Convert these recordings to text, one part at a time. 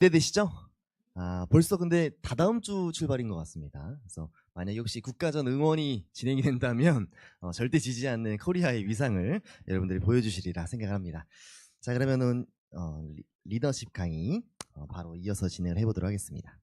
기대되시죠? 벌써 근데 다다음 주 출발인 것 같습니다. 그래서 만약에 혹시 국가전 응원이 진행이 된다면 절대 지지 않는 코리아의 위상을 여러분들이 보여주시리라 생각합니다. 자, 그러면은 리더십 강의 바로 이어서 진행을 해보도록 하겠습니다.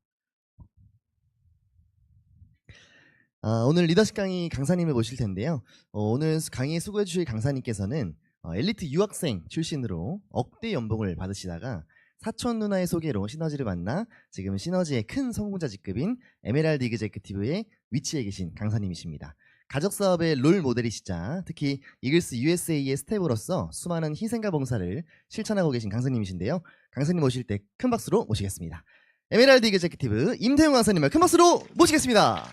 오늘 리더십 강의 강사님을 모실 텐데요. 오늘 강의에 수고해 주실 강사님께서는 엘리트 유학생 출신으로 억대 연봉을 받으시다가 사촌 누나의 소개로 시너지를 만나 지금은 시너지의 큰 성공자 직급인 에메랄드 이그제큐티브에 위치해 계신 강사님이십니다. 가족사업의 롤 모델이시자 특히 이글스 USA의 스텝으로서 수많은 희생과 봉사를 실천하고 계신 강사님이신데요. 강사님 모실 때 큰 박수로 모시겠습니다. 에메랄드 이그제큐티브 임태용 강사님을 큰 박수로 모시겠습니다.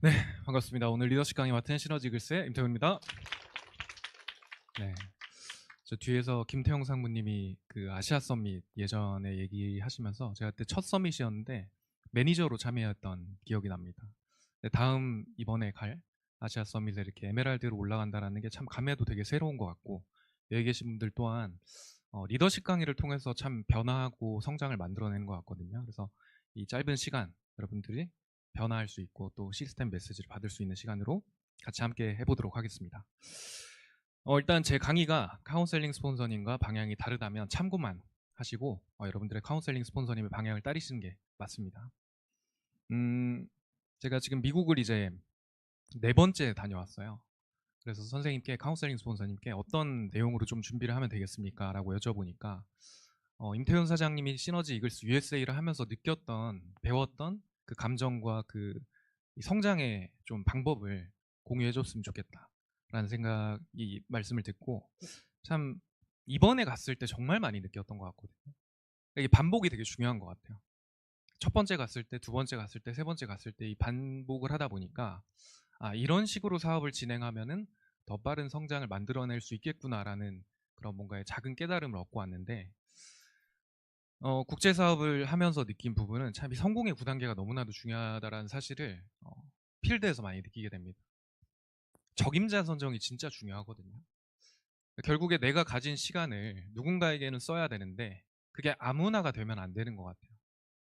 네, 반갑습니다. 오늘 리더십 강의 맡은 시너지 이글스의 임태웅입니다. 네, 저 뒤에서 김태형 상무님이 그 아시아 서밋 예전에 얘기하시면서 제가 그때 첫 서밋이었는데 매니저로 참여했던 기억이 납니다. 네, 다음 이번에 갈 아시아 서밋에 이렇게 에메랄드로 올라간다는 게 참 감회도 되게 새로운 것 같고, 여기 계신 분들 또한 리더십 강의를 통해서 참 변화하고 성장을 만들어내는 것 같거든요. 그래서 이 짧은 시간 여러분들이 변화할 수 있고 또 시스템 메시지를 받을 수 있는 시간으로 같이 함께 해보도록 하겠습니다. 일단 제 강의가 카운셀링 스폰서님과 방향이 다르다면 참고만 하시고 여러분들의 카운셀링 스폰서님의 방향을 따르시는 게 맞습니다. 제가 지금 미국을 이제 4번째 다녀왔어요. 그래서 선생님께 카운셀링 스폰서님께 어떤 내용으로 좀 준비를 하면 되겠습니까? 라고 여쭤보니까 임태훈 사장님이 시너지 이글스 USA를 하면서 느꼈던, 배웠던 그 감정과 그 성장의 좀 방법을 공유해 줬으면 좋겠다라는 생각이 말씀을 듣고, 참 이번에 갔을 때 정말 많이 느꼈던 것 같거든요. 이게 반복이 되게 중요한 것 같아요. 첫 번째 갔을 때, 두 번째 갔을 때, 세 번째 갔을 때 이 반복을 하다 보니까 이런 식으로 사업을 진행하면은 더 빠른 성장을 만들어낼 수 있겠구나라는 그런 뭔가의 작은 깨달음을 얻고 왔는데, 국제 사업을 하면서 느낀 부분은 참 이 성공의 9단계가 너무나도 중요하다라는 사실을 필드에서 많이 느끼게 됩니다. 적임자 선정이 진짜 중요하거든요. 결국에 내가 가진 시간을 누군가에게는 써야 되는데 그게 아무나가 되면 안 되는 것 같아요.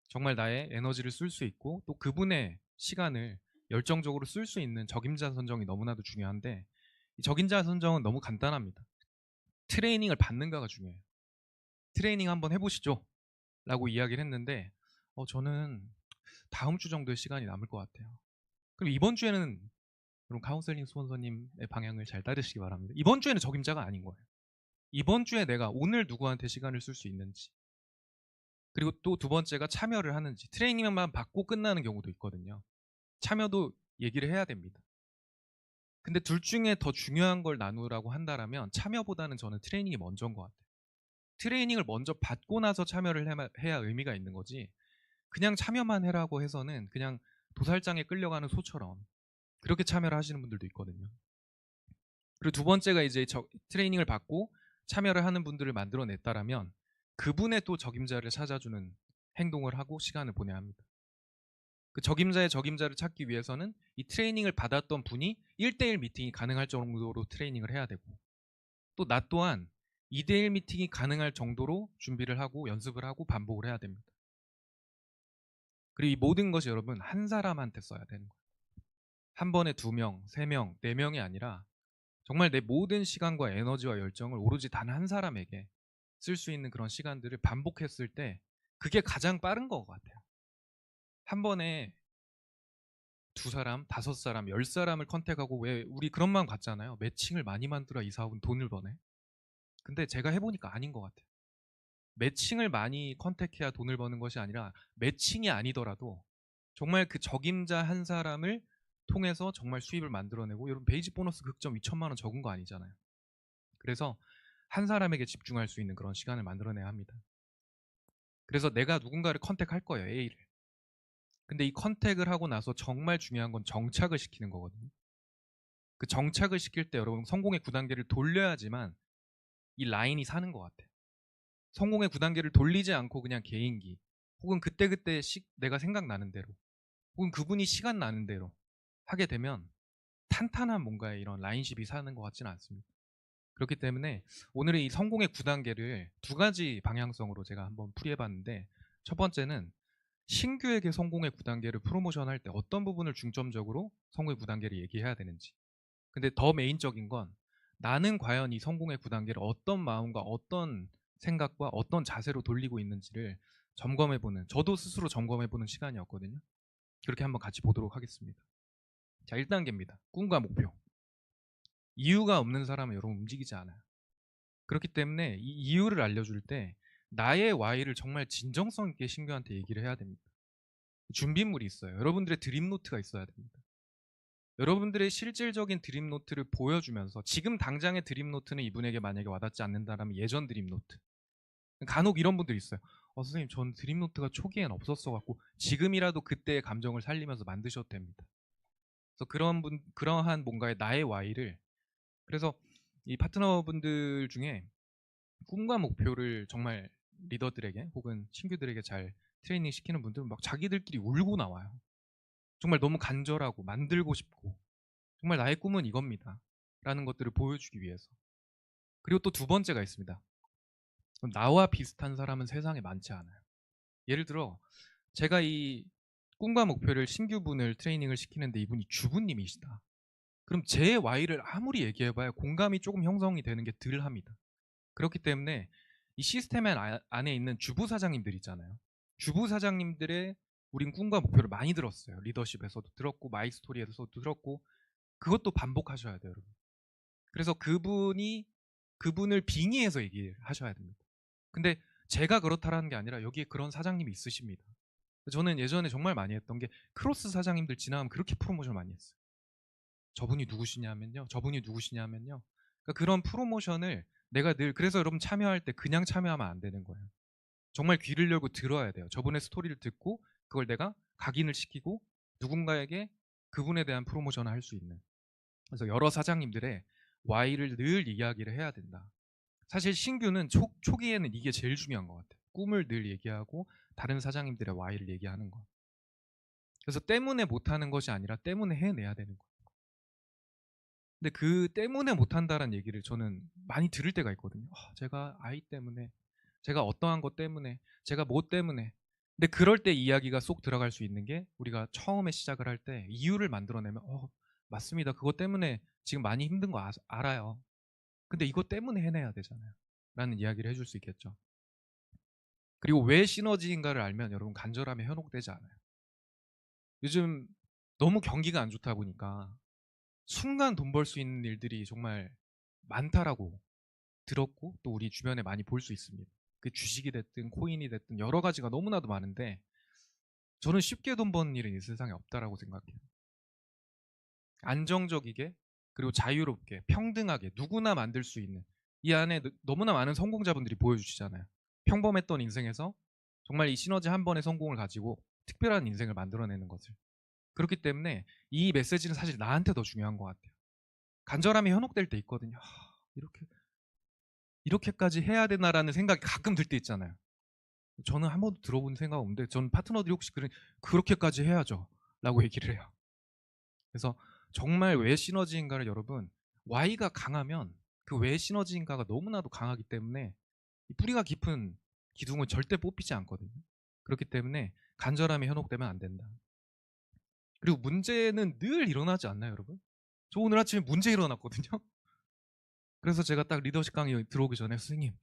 정말 나의 에너지를 쓸 수 있고 또 그분의 시간을 열정적으로 쓸 수 있는 적임자 선정이 너무나도 중요한데, 이 적임자 선정은 너무 간단합니다. 트레이닝을 받는가가 중요해요. 트레이닝 한번 해보시죠 라고 이야기를 했는데 저는 다음 주 정도의 시간이 남을 것 같아요. 그럼 이번 주에는 그럼 카운셀링 스폰서님의 방향을 잘 따르시기 바랍니다. 이번 주에는 적임자가 아닌 거예요. 이번 주에 내가 오늘 누구한테 시간을 쓸 수 있는지, 그리고 또 두 번째가 참여를 하는지. 트레이닝만 받고 끝나는 경우도 있거든요. 참여도 얘기를 해야 됩니다. 근데 둘 중에 더 중요한 걸 나누라고 한다면 참여보다는 저는 트레이닝이 먼저인 것 같아요. 트레이닝을 먼저 받고 나서 참여를 해야 의미가 있는 거지, 그냥 참여만 해라고 해서는 그냥 도살장에 끌려가는 소처럼 그렇게 참여를 하시는 분들도 있거든요. 그리고 두 번째가 이제 트레이닝을 받고 참여를 하는 분들을 만들어냈다라면 그분의 또 적임자를 찾아주는 행동을 하고 시간을 보내야 합니다. 그 적임자의 적임자를 찾기 위해서는 이 트레이닝을 받았던 분이 1대1 미팅이 가능할 정도로 트레이닝을 해야 되고, 또 나 또한 2대1 미팅이 가능할 정도로 준비를 하고 연습을 하고 반복을 해야 됩니다. 그리고 이 모든 것이 여러분 한 사람한테 써야 되는 거예요. 한 번에 2명, 3명, 4명이 아니라 정말 내 모든 시간과 에너지와 열정을 오로지 단 한 사람에게 쓸 수 있는 그런 시간들을 반복했을 때 그게 가장 빠른 것 같아요. 한 번에 2사람, 5사람, 10사람을 컨택하고, 왜 우리 그런 마음 갖잖아요. 매칭을 많이 만들어 이 사업은 돈을 버네. 근데 제가 해보니까 아닌 것 같아요. 매칭을 많이 컨택해야 돈을 버는 것이 아니라 매칭이 아니더라도 정말 그 적임자 한 사람을 통해서 정말 수입을 만들어내고, 여러분 베이직 보너스 극점 2천만 원 적은 거 아니잖아요. 그래서 한 사람에게 집중할 수 있는 그런 시간을 만들어내야 합니다. 그래서 내가 누군가를 컨택할 거예요, A를. 근데 이 컨택을 하고 나서 정말 중요한 건 정착을 시키는 거거든요. 그 정착을 시킬 때 여러분 성공의 9단계를 돌려야지만 이 라인이 사는 것 같아요. 성공의 9단계를 돌리지 않고 그냥 개인기, 혹은 그때그때 내가 생각나는 대로, 혹은 그분이 시간 나는 대로 하게 되면 탄탄한 뭔가의 이런 라인십이 사는 것 같지는 않습니다. 그렇기 때문에 오늘의 이 성공의 9단계를 두 가지 방향성으로 제가 한번 풀이해봤는데, 첫 번째는 신규에게 성공의 9단계를 프로모션 할 때 어떤 부분을 중점적으로 성공의 9단계를 얘기해야 되는지. 근데 더 메인적인 건 나는 과연 이 성공의 9단계를 어떤 마음과 어떤 생각과 어떤 자세로 돌리고 있는지를 점검해보는, 저도 스스로 점검해보는 시간이었거든요. 그렇게 한번 같이 보도록 하겠습니다. 자, 1단계입니다. 꿈과 목표. 이유가 없는 사람은 여러분 움직이지 않아요. 그렇기 때문에 이 이유를 알려줄 때 나의 Y를 정말 진정성 있게 신규한테 얘기를 해야 됩니다. 준비물이 있어요. 여러분들의 드림노트가 있어야 됩니다. 여러분들의 실질적인 드림노트를 보여주면서, 지금 당장의 드림노트는 이분에게 만약에 와닿지 않는다면 예전 드림노트. 간혹 이런 분들이 있어요. 선생님, 전 드림노트가 초기엔 없었어갖고 지금이라도 그때의 감정을 살리면서 만드셔도 됩니다. 그래서 그러한 뭔가의 나의 Y를, 그래서 이 파트너분들 중에 꿈과 목표를 정말 리더들에게 혹은 친구들에게 잘 트레이닝 시키는 분들은 막 자기들끼리 울고 나와요. 정말 너무 간절하고 만들고 싶고 정말 나의 꿈은 이겁니다 라는 것들을 보여주기 위해서. 그리고 또 두 번째가 있습니다. 나와 비슷한 사람은 세상에 많지 않아요. 예를 들어 제가 이 꿈과 목표를 신규분을 트레이닝을 시키는데 이분이 주부님이시다. 그럼 제 Y를 아무리 얘기해봐야 공감이 조금 형성이 되는 게 덜합니다. 그렇기 때문에 이 시스템 안에 있는 주부 사장님들 있잖아요. 주부 사장님들의 우린 꿈과 목표를 많이 들었어요. 리더십에서도 들었고 마이스토리에서도 들었고, 그것도 반복하셔야 돼요, 여러분. 그래서 그분을 빙의해서 얘기하셔야 됩니다. 근데 제가 그렇다라는 게 아니라 여기에 그런 사장님이 있으십니다. 저는 예전에 정말 많이 했던 게 크로스 사장님들 지나가면 그렇게 프로모션 많이 했어요. 저분이 누구시냐면요. 저분이 누구시냐면요. 그러니까 그런 프로모션을 내가 늘, 그래서 여러분 참여할 때 그냥 참여하면 안 되는 거예요. 정말 귀를 열고 들어야 돼요. 저분의 스토리를 듣고 그걸 내가 각인을 시키고 누군가에게 그분에 대한 프로모션을 할 수 있는. 그래서 여러 사장님들의 Y를 늘 이야기를 해야 된다. 사실 신규는 초기에는 이게 제일 중요한 것 같아요. 꿈을 늘 얘기하고 다른 사장님들의 Y를 얘기하는 거. 그래서 때문에 못하는 것이 아니라 때문에 해내야 되는 거예요. 근데 그 때문에 못한다는 얘기를 저는 많이 들을 때가 있거든요. 제가 아이 때문에, 제가 어떠한 것 때문에, 제가 뭐 때문에. 근데 그럴 때 이야기가 쏙 들어갈 수 있는 게, 우리가 처음에 시작을 할 때 이유를 만들어내면 맞습니다. 그것 때문에 지금 많이 힘든 거 알아요. 근데 이것 때문에 해내야 되잖아요. 라는 이야기를 해줄 수 있겠죠. 그리고 왜 시너지인가를 알면 여러분 간절함에 현혹되지 않아요. 요즘 너무 경기가 안 좋다 보니까 순간 돈 벌 수 있는 일들이 정말 많다라고 들었고 또 우리 주변에 많이 볼 수 있습니다. 그 주식이 됐든 코인이 됐든 여러 가지가 너무나도 많은데, 저는 쉽게 돈 버는 일은 이 세상에 없다라고 생각해요. 안정적이게, 그리고 자유롭게, 평등하게 누구나 만들 수 있는, 이 안에 너무나 많은 성공자분들이 보여주시잖아요. 평범했던 인생에서 정말 이 시너지 한 번의 성공을 가지고 특별한 인생을 만들어내는 것을. 그렇기 때문에 이 메시지는 사실 나한테 더 중요한 것 같아요. 간절함이 현혹될 때 있거든요. 이렇게까지 해야 되나라는 생각이 가끔 들 때 있잖아요. 저는 한 번도 들어본 생각 없는데, 전 파트너들이 혹시 그렇게까지 해야죠 라고 얘기를 해요. 그래서 정말 왜 시너지인가를 여러분, Y가 강하면 그 왜 시너지인가가 너무나도 강하기 때문에 뿌리가 깊은 기둥은 절대 뽑히지 않거든요. 그렇기 때문에 간절함이 현혹되면 안 된다. 그리고 문제는 늘 일어나지 않나요, 여러분? 저 오늘 아침에 문제 일어났거든요. 그래서 제가 딱 리더십 강의 들어오기 전에, 선생님,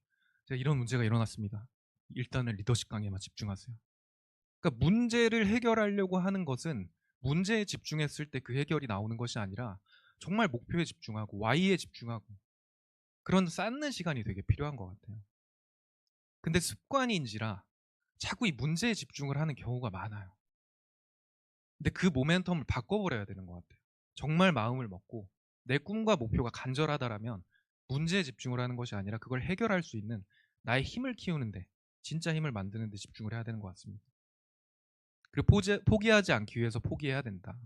제가 이런 문제가 일어났습니다. 일단은 리더십 강의에만 집중하세요. 그러니까 문제를 해결하려고 하는 것은 문제에 집중했을 때 그 해결이 나오는 것이 아니라 정말 목표에 집중하고 Y에 집중하고 그런 쌓는 시간이 되게 필요한 것 같아요. 근데 습관인지라 자꾸 이 문제에 집중을 하는 경우가 많아요. 근데 그 모멘텀을 바꿔버려야 되는 것 같아요. 정말 마음을 먹고 내 꿈과 목표가 간절하다라면 문제에 집중을 하는 것이 아니라 그걸 해결할 수 있는 나의 힘을 키우는데, 진짜 힘을 만드는 데 집중을 해야 되는 것 같습니다. 그리고 포기하지 않기 위해서 포기해야 된다.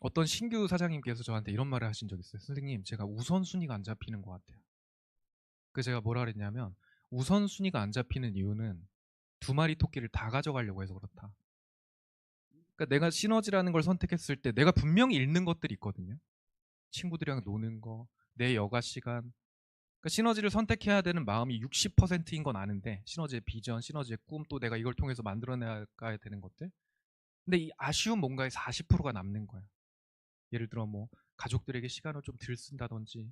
어떤 신규 사장님께서 저한테 이런 말을 하신 적이 있어요. 선생님, 제가 우선순위가 안 잡히는 것 같아요. 그래서 제가 뭐라 그랬냐면, 우선순위가 안 잡히는 이유는 두 마리 토끼를 다 가져가려고 해서 그렇다. 그러니까 내가 시너지라는 걸 선택했을 때 내가 분명히 잃는 것들이 있거든요. 친구들이랑 노는 거, 내 여가 시간. 그러니까 시너지를 선택해야 되는 마음이 60%인 건 아는데, 시너지의 비전, 시너지의 꿈, 또 내가 이걸 통해서 만들어내야 되는 것들. 근데 이 아쉬운 뭔가의 40%가 남는 거예요. 예를 들어 뭐 가족들에게 시간을 좀 덜 쓴다든지,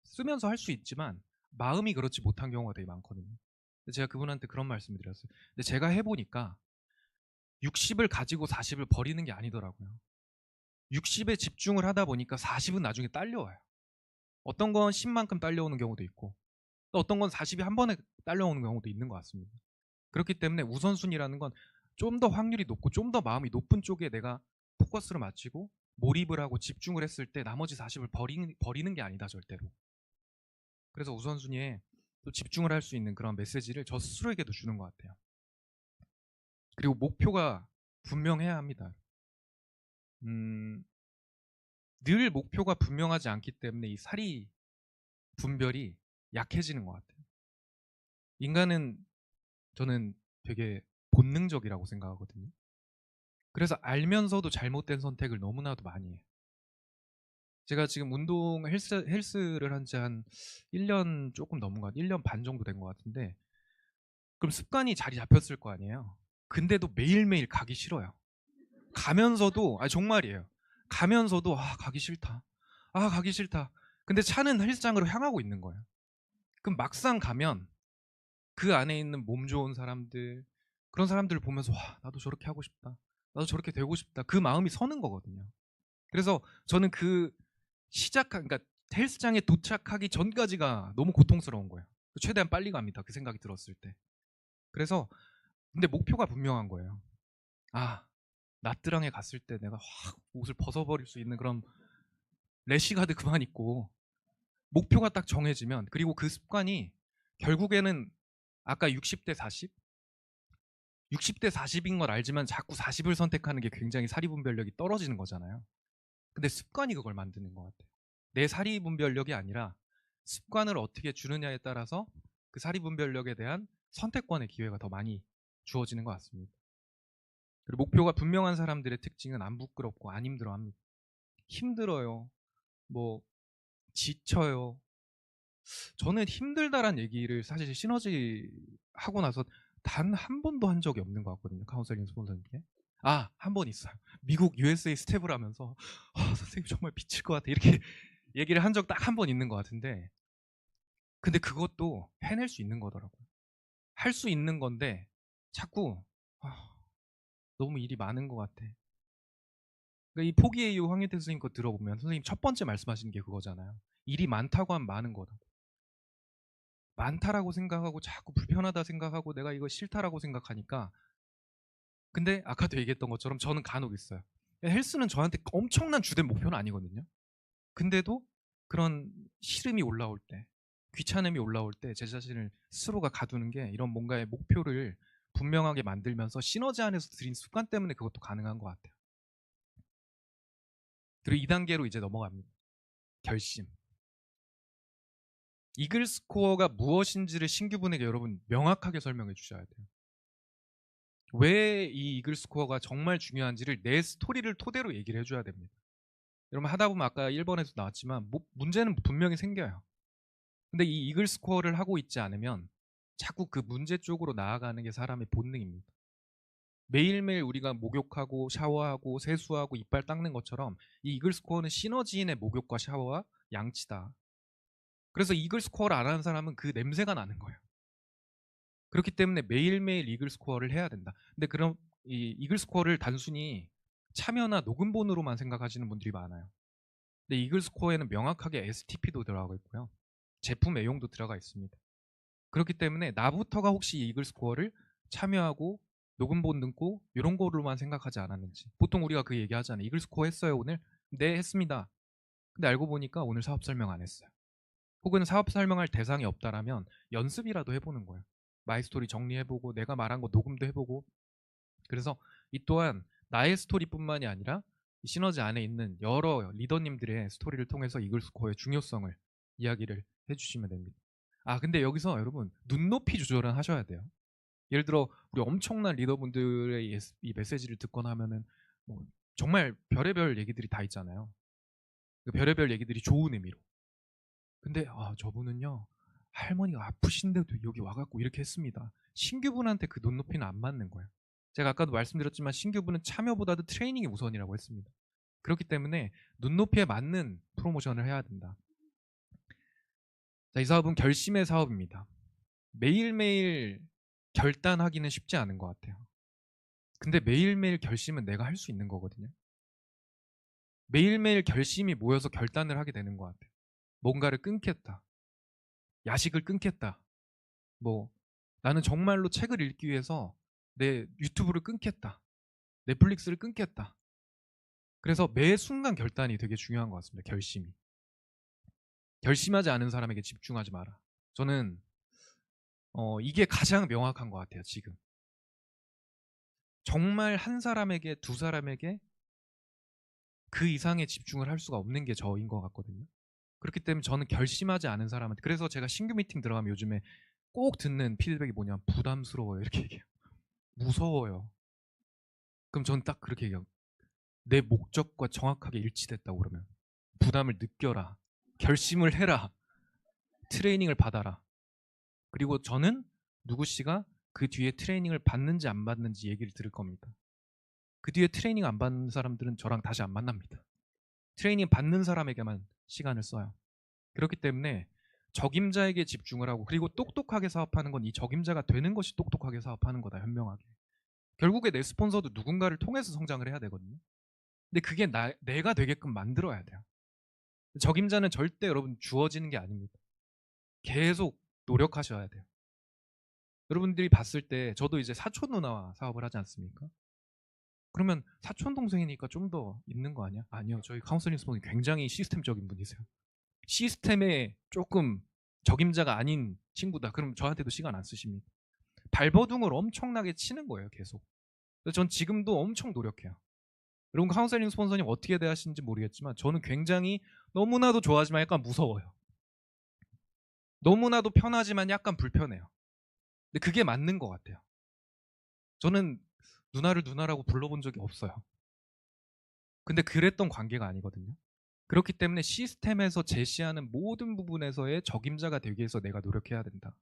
쓰면서 할 수 있지만 마음이 그렇지 못한 경우가 되게 많거든요. 근데 제가 그분한테 그런 말씀을 드렸어요. 근데 제가 해보니까 60을 가지고 40을 버리는 게 아니더라고요. 60에 집중을 하다 보니까 40은 나중에 딸려와요. 어떤 건 10만큼 딸려오는 경우도 있고, 또 어떤 건 40이 한 번에 딸려오는 경우도 있는 것 같습니다. 그렇기 때문에 우선순위라는 건 좀 더 확률이 높고 좀 더 마음이 높은 쪽에 내가 포커스를 맞추고 몰입을 하고 집중을 했을 때 나머지 40을 버리는 게 아니다, 절대로. 그래서 우선순위에 또 집중을 할 수 있는 그런 메시지를 저 스스로에게도 주는 것 같아요. 그리고 목표가 분명해야 합니다. 늘 목표가 분명하지 않기 때문에 이 사리 분별이 약해지는 것 같아요. 인간은, 저는 되게 본능적이라고 생각하거든요. 그래서 알면서도 잘못된 선택을 너무나도 많이 해요. 제가 지금 운동 헬스를 한 지 한 1년 조금 넘은 것 같아요. 1년 반 정도 된 것 같은데, 그럼 습관이 자리 잡혔을 거 아니에요. 근데도 매일매일 가기 싫어요. 가면서도, 아 정말이에요. 가면서도 가기 싫다. 가기 싫다. 근데 차는 헬스장으로 향하고 있는 거예요. 그럼 막상 가면 그 안에 있는 몸 좋은 사람들, 그런 사람들을 보면서 와, 나도 저렇게 하고 싶다. 나도 저렇게 되고 싶다. 그 마음이 서는 거거든요. 그래서 저는 그러니까 헬스장에 도착하기 전까지가 너무 고통스러운 거예요. 최대한 빨리 갑니다. 그 생각이 들었을 때. 그래서 근데 목표가 분명한 거예요. 나트랑에 갔을 때 내가 확 옷을 벗어버릴 수 있는 그런 래시가드 그만 입고, 목표가 딱 정해지면, 그리고 그 습관이 결국에는 아까 60대 40? 60대 40인 걸 알지만 자꾸 40을 선택하는 게 굉장히 사리분별력이 떨어지는 거잖아요. 근데 습관이 그걸 만드는 것 같아요. 내 사리분별력이 아니라 습관을 어떻게 주느냐에 따라서 그 사리분별력에 대한 선택권의 기회가 더 많이 주어지는 것 같습니다. 그리고 목표가 분명한 사람들의 특징은 안 부끄럽고 안 힘들어합니다. 힘들어요. 뭐 지쳐요. 저는 힘들다란 얘기를 사실 시너지 하고 나서 단 한 번도 한 적이 없는 것 같거든요. 카운셀링 스폰서님께. 한 번 있어요. 미국 USA 스텝을 하면서 선생님 정말 미칠 것 같아, 이렇게 얘기를 한 적 딱 한 번 있는 것 같은데, 근데 그것도 해낼 수 있는 거더라고요. 할 수 있는 건데 자꾸 너무 일이 많은 것 같아. 그러니까 이 포기의 이유 황희태 선생님 거 들어보면 선생님 첫 번째 말씀하시는 게 그거잖아요. 일이 많다고 하면 많은 거다. 많다라고 생각하고 자꾸 불편하다 생각하고 내가 이거 싫다라고 생각하니까. 근데 아까도 얘기했던 것처럼 저는 간혹 있어요. 헬스는 저한테 엄청난 주된 목표는 아니거든요. 근데도 그런 싫음이 올라올 때, 귀찮음이 올라올 때 제 자신을 스스로가 가두는 게 이런 뭔가의 목표를 분명하게 만들면서 시너지 안에서 들인 습관 때문에 그것도 가능한 것 같아요. 그리고 2단계로 이제 넘어갑니다. 결심. 이글 스코어가 무엇인지를 신규분에게 여러분 명확하게 설명해 주셔야 돼요. 왜 이 이글 스코어가 정말 중요한지를 내 스토리를 토대로 얘기를 해줘야 됩니다. 여러분 하다 보면 아까 1번에서 나왔지만 문제는 분명히 생겨요. 근데 이 이글 스코어를 하고 있지 않으면 자꾸 그 문제 쪽으로 나아가는 게 사람의 본능입니다. 매일매일 우리가 목욕하고 샤워하고 세수하고 이빨 닦는 것처럼 이 이글 스코어는 시너지인의 목욕과 샤워와 양치다. 그래서 이글 스코어를 안 하는 사람은 그 냄새가 나는 거예요. 그렇기 때문에 매일매일 이글 스코어를 해야 된다. 근데 그럼 이 이글 스코어를 단순히 참여나 녹음본으로만 생각하시는 분들이 많아요. 근데 이글 스코어에는 명확하게 STP도 들어가 있고요. 제품 애용도 들어가 있습니다. 그렇기 때문에 나부터가 혹시 이글 스코어를 참여하고 녹음본 듣고 이런 거로만 생각하지 않았는지. 보통 우리가 그 얘기 하잖아요. 이글 스코어 했어요 오늘? 네, 했습니다. 근데 알고 보니까 오늘 사업 설명 안 했어요. 혹은 사업 설명할 대상이 없다라면 연습이라도 해보는 거예요. 마이스토리 정리해보고 내가 말한 거 녹음도 해보고. 그래서 이 또한 나의 스토리뿐만이 아니라 이 시너지 안에 있는 여러 리더님들의 스토리를 통해서 이글 스코어의 중요성을 이야기를 해주시면 됩니다. 근데 여기서 여러분 눈높이 조절은 하셔야 돼요. 예를 들어 우리 엄청난 리더분들의 이 메시지를 듣거나 하면은 뭐 정말 별의별 얘기들이 다 있잖아요. 별의별 얘기들이 좋은 의미로. 근데 저분은요 할머니가 아프신데도 여기 와갖고 이렇게 했습니다. 신규분한테 그 눈높이는 안 맞는 거예요. 제가 아까도 말씀드렸지만 신규분은 참여보다도 트레이닝이 우선이라고 했습니다. 그렇기 때문에 눈높이에 맞는 프로모션을 해야 된다. 자, 이 사업은 결심의 사업입니다. 매일매일 결단하기는 쉽지 않은 것 같아요. 근데 매일매일 결심은 내가 할 수 있는 거거든요. 매일매일 결심이 모여서 결단을 하게 되는 것 같아요. 뭔가를 끊겠다. 야식을 끊겠다. 뭐 나는 정말로 책을 읽기 위해서 내 유튜브를 끊겠다. 넷플릭스를 끊겠다. 그래서 매 순간 결단이 되게 중요한 것 같습니다. 결심이. 결심하지 않은 사람에게 집중하지 마라. 저는 이게 가장 명확한 것 같아요. 지금. 정말 한 사람에게, 두 사람에게 그 이상의 집중을 할 수가 없는 게 저인 것 같거든요. 그렇기 때문에 저는 결심하지 않은 사람한테, 그래서 제가 신규 미팅 들어가면 요즘에 꼭 듣는 피드백이 뭐냐면 부담스러워요 이렇게 얘기해요. 무서워요. 그럼 저는 딱 그렇게 얘기해요. 내 목적과 정확하게 일치됐다고 그러면 부담을 느껴라. 결심을 해라. 트레이닝을 받아라. 그리고 저는 누구 씨가 그 뒤에 트레이닝을 받는지 안 받는지 얘기를 들을 겁니다. 그 뒤에 트레이닝 안 받는 사람들은 저랑 다시 안 만납니다. 트레이닝 받는 사람에게만 시간을 써요. 그렇기 때문에 적임자에게 집중을 하고, 그리고 똑똑하게 사업하는 건 이 적임자가 되는 것이 똑똑하게 사업하는 거다. 현명하게. 결국에 내 스폰서도 누군가를 통해서 성장을 해야 되거든요. 근데 그게 내가 되게끔 만들어야 돼요. 적임자는 절대 여러분 주어지는 게 아닙니다. 계속 노력하셔야 돼요. 여러분들이 봤을 때 저도 이제 사촌 누나와 사업을 하지 않습니까? 그러면 사촌 동생이니까 좀 더 있는 거 아니야? 아니요. 저희 카운슬링 스폰이 굉장히 시스템적인 분이세요. 시스템에 조금 적임자가 아닌 친구다. 그럼 저한테도 시간 안 쓰십니다. 발버둥을 엄청나게 치는 거예요. 계속. 그래서 전 지금도 엄청 노력해요. 여러분 카운셀링 스폰서님 어떻게 대하시는지 모르겠지만 저는 굉장히 너무나도 좋아하지만 약간 무서워요. 너무나도 편하지만 약간 불편해요. 근데 그게 맞는 것 같아요. 저는 누나를 누나라고 불러본 적이 없어요. 근데 그랬던 관계가 아니거든요. 그렇기 때문에 시스템에서 제시하는 모든 부분에서의 적임자가 되기 위해서 내가 노력해야 된다.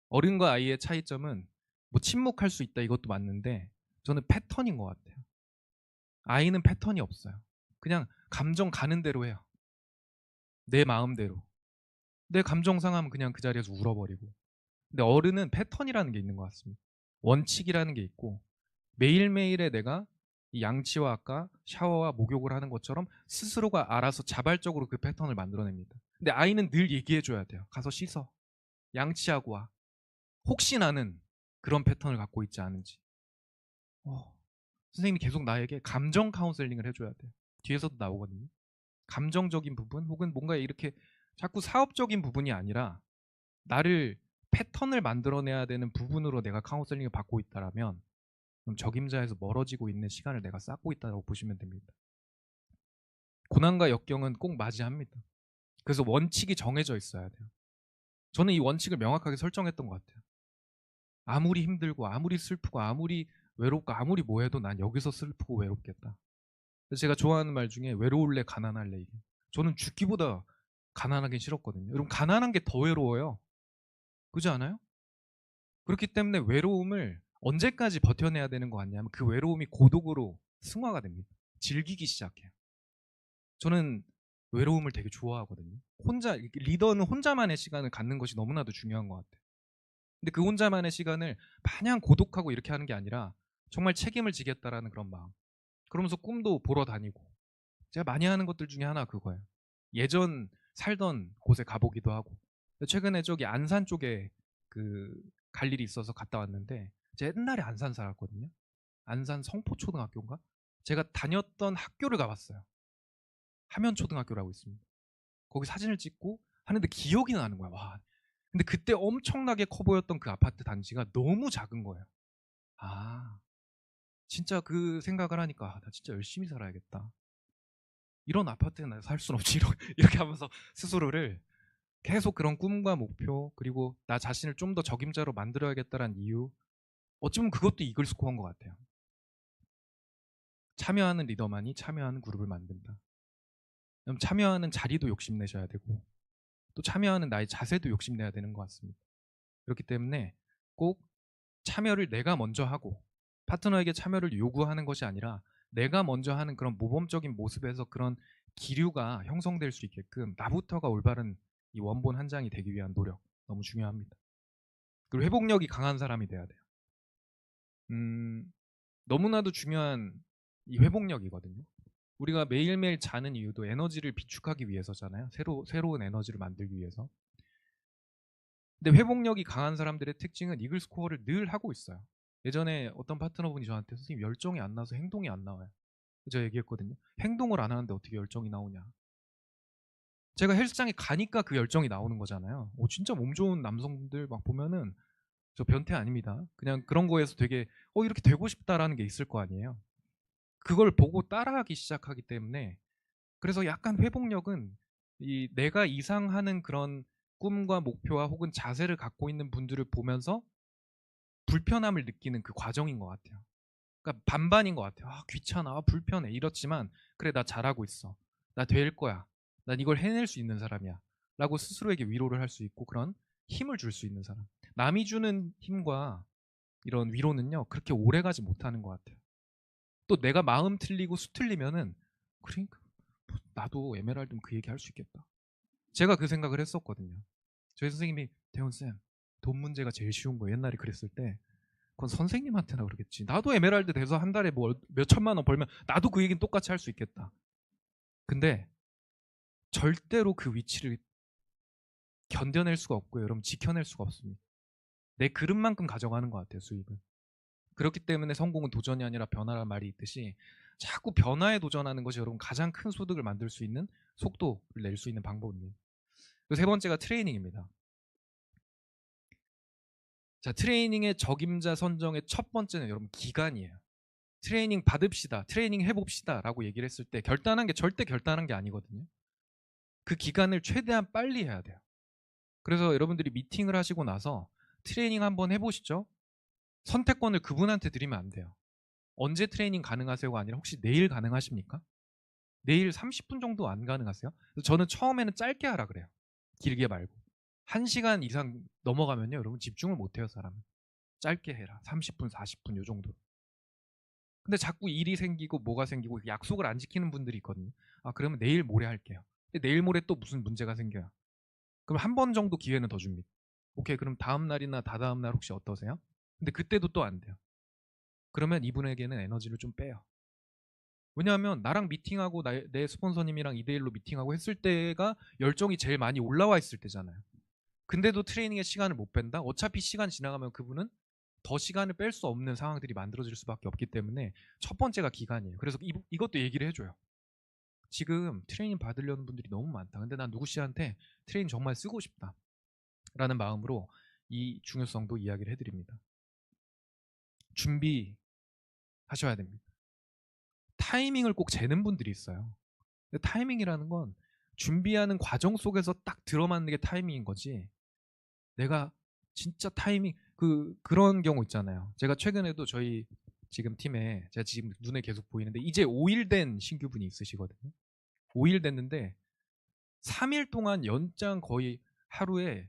어른과 아이의 차이점은 뭐 침묵할 수 있다 이것도 맞는데 저는 패턴인 것 같아요. 아이는 패턴이 없어요. 그냥 감정 가는 대로 해요. 내 마음대로. 내 감정 상하면 그냥 그 자리에서 울어버리고. 근데 어른은 패턴이라는 게 있는 것 같습니다. 원칙이라는 게 있고 매일매일에 내가 이 양치와 아까 샤워와 목욕을 하는 것처럼 스스로가 알아서 자발적으로 그 패턴을 만들어냅니다. 근데 아이는 늘 얘기해줘야 돼요. 가서 씻어. 양치하고 와. 혹시 나는 그런 패턴을 갖고 있지 않은지. 선생님이 계속 나에게 감정 카운셀링을 해줘야 돼요. 뒤에서도 나오거든요. 감정적인 부분 혹은 뭔가 이렇게 자꾸 사업적인 부분이 아니라 나를 패턴을 만들어내야 되는 부분으로 내가 카운셀링을 받고 있다라면 그럼 적임자에서 멀어지고 있는 시간을 내가 쌓고 있다고 보시면 됩니다. 고난과 역경은 꼭 맞이합니다. 그래서 원칙이 정해져 있어야 돼요. 저는 이 원칙을 명확하게 설정했던 것 같아요. 아무리 힘들고 아무리 슬프고 아무리 외롭고 아무리 뭐해도 난 여기서 슬프고 외롭겠다. 그래서 제가 좋아하는 말 중에 외로울래 가난할래 이게. 저는 죽기보다 가난하긴 싫었거든요. 여러분 가난한 게 더 외로워요. 그렇지 않아요? 그렇기 때문에 외로움을 언제까지 버텨내야 되는 거 같냐면 그 외로움이 고독으로 승화가 됩니다. 즐기기 시작해요. 저는 외로움을 되게 좋아하거든요. 리더는 혼자만의 시간을 갖는 것이 너무나도 중요한 것 같아요. 근데 그 혼자만의 시간을 마냥 고독하고 이렇게 하는 게 아니라 정말 책임을 지겠다라는 그런 마음. 그러면서 꿈도 보러 다니고. 제가 많이 하는 것들 중에 하나 그거예요. 예전 살던 곳에 가보기도 하고. 최근에 저기 안산 쪽에 그 갈 일이 있어서 갔다 왔는데 제가 옛날에 안산 살았거든요. 안산 성포초등학교인가? 제가 다녔던 학교를 가봤어요. 하면초등학교라고 있습니다. 거기 사진을 찍고 하는데 기억이 나는 거야. 와. 근데 그때 엄청나게 커 보였던 그 아파트 단지가 너무 작은 거예요. 아, 진짜 그 생각을 하니까 나 진짜 열심히 살아야겠다. 이런 아파트에 나 살 순 없지. 이렇게 하면서 스스로를 계속 그런 꿈과 목표 그리고 나 자신을 좀 더 적임자로 만들어야겠다는 이유, 어쩌면 그것도 이글스코어인 것 같아요. 참여하는 리더만이 참여하는 그룹을 만든다. 그럼 참여하는 자리도 욕심내셔야 되고 또 참여하는 나의 자세도 욕심내야 되는 것 같습니다. 그렇기 때문에 꼭 참여를 내가 먼저 하고 파트너에게 참여를 요구하는 것이 아니라 내가 먼저 하는 그런 모범적인 모습에서 그런 기류가 형성될 수 있게끔 나부터가 올바른 이 원본 한 장이 되기 위한 노력 너무 중요합니다. 그리고 회복력이 강한 사람이 돼야 돼요. 너무나도 중요한 이 회복력이거든요. 우리가 매일매일 자는 이유도 에너지를 비축하기 위해서잖아요. 새로운 에너지를 만들기 위해서. 근데 회복력이 강한 사람들의 특징은 이글 스코어를 늘 하고 있어요. 예전에 어떤 파트너분이 저한테 선생님 열정이 안 나서 행동이 안 나와요. 제가 얘기했거든요. 행동을 안 하는데 어떻게 열정이 나오냐. 제가 헬스장에 가니까 그 열정이 나오는 거잖아요. 진짜 몸 좋은 남성들 막 보면은 저 변태 아닙니다. 그냥 그런 거에서 되게 이렇게 되고 싶다라는 게 있을 거 아니에요. 그걸 보고 따라하기 시작하기 때문에 그래서 약간 회복력은 이 내가 이상하는 그런 꿈과 목표와 혹은 자세를 갖고 있는 분들을 보면서 불편함을 느끼는 그 과정인 것 같아요. 그러니까 반반인 것 같아요. 귀찮아, 불편해 이렇지만 그래 나 잘하고 있어. 나 될 거야. 난 이걸 해낼 수 있는 사람이야. 라고 스스로에게 위로를 할 수 있고 그런 힘을 줄 수 있는 사람. 남이 주는 힘과 이런 위로는요 그렇게 오래가지 못하는 것 같아요. 또 내가 마음 틀리고 수 틀리면은 그러니까 나도 에메랄드면 그 얘기 할 수 있겠다. 제가 그 생각을 했었거든요. 저희 선생님이 대훈쌤 돈 문제가 제일 쉬운 거 옛날에 그랬을 때 그건 선생님한테나 그러겠지. 나도 에메랄드 돼서 한 달에 뭐 몇 천만 원 벌면 나도 그 얘기는 똑같이 할 수 있겠다. 근데 절대로 그 위치를 견뎌낼 수가 없고요. 여러분 지켜낼 수가 없습니다. 내 그릇만큼 가져가는 것 같아요. 수입은. 그렇기 때문에 성공은 도전이 아니라 변화란 말이 있듯이 자꾸 변화에 도전하는 것이 여러분 가장 큰 소득을 만들 수 있는 속도를 낼 수 있는 방법입니다. 세 번째가 트레이닝입니다. 자, 트레이닝의 적임자 선정의 첫 번째는 여러분 기간이에요. 트레이닝 받읍시다, 트레이닝 해봅시다 라고 얘기를 했을 때 결단한 게 절대 결단한 게 아니거든요. 그 기간을 최대한 빨리 해야 돼요. 그래서 여러분들이 미팅을 하시고 나서 트레이닝 한번 해보시죠. 선택권을 그분한테 드리면 안 돼요. 언제 트레이닝 가능하세요가 아니라 혹시 내일 가능하십니까? 내일 30분 정도 안 가능하세요? 저는 처음에는 짧게 하라 그래요. 길게 말고. 1시간 이상 넘어가면요 여러분 집중을 못해요. 사람은. 짧게 해라. 30분 40분 요 정도. 근데 자꾸 일이 생기고 뭐가 생기고 약속을 안 지키는 분들이 있거든요. 그러면 내일 모레 할게요. 근데 내일 모레 또 무슨 문제가 생겨요. 그럼 한 번 정도 기회는 더 줍니다. 오케이 그럼 다음 날이나 다다음 날 혹시 어떠세요? 근데 그때도 또 안 돼요. 그러면 이분에게는 에너지를 좀 빼요. 왜냐하면 나랑 미팅하고 내 스폰서님이랑 2대1로 미팅하고 했을 때가 열정이 제일 많이 올라와 있을 때잖아요. 근데도 트레이닝에 시간을 못 뺀다? 어차피 시간 지나가면 그분은 더 시간을 뺄 수 없는 상황들이 만들어질 수밖에 없기 때문에 첫 번째가 기간이에요. 그래서 이것도 얘기를 해줘요. 지금 트레이닝 받으려는 분들이 너무 많다. 근데 난 누구 씨한테 트레이닝 정말 쓰고 싶다. 라는 마음으로 이 중요성도 이야기를 해드립니다. 준비하셔야 됩니다. 타이밍을 꼭 재는 분들이 있어요. 근데 타이밍이라는 건 준비하는 과정 속에서 딱 들어맞는 게 타이밍인 거지. 내가 진짜 타이밍 그런 경우 있잖아요. 제가 최근에도 저희 지금 팀에 제가 지금 눈에 계속 보이는데 이제 5일 된 신규분이 있으시거든요. 5일 됐는데 3일 동안 연장 거의 하루에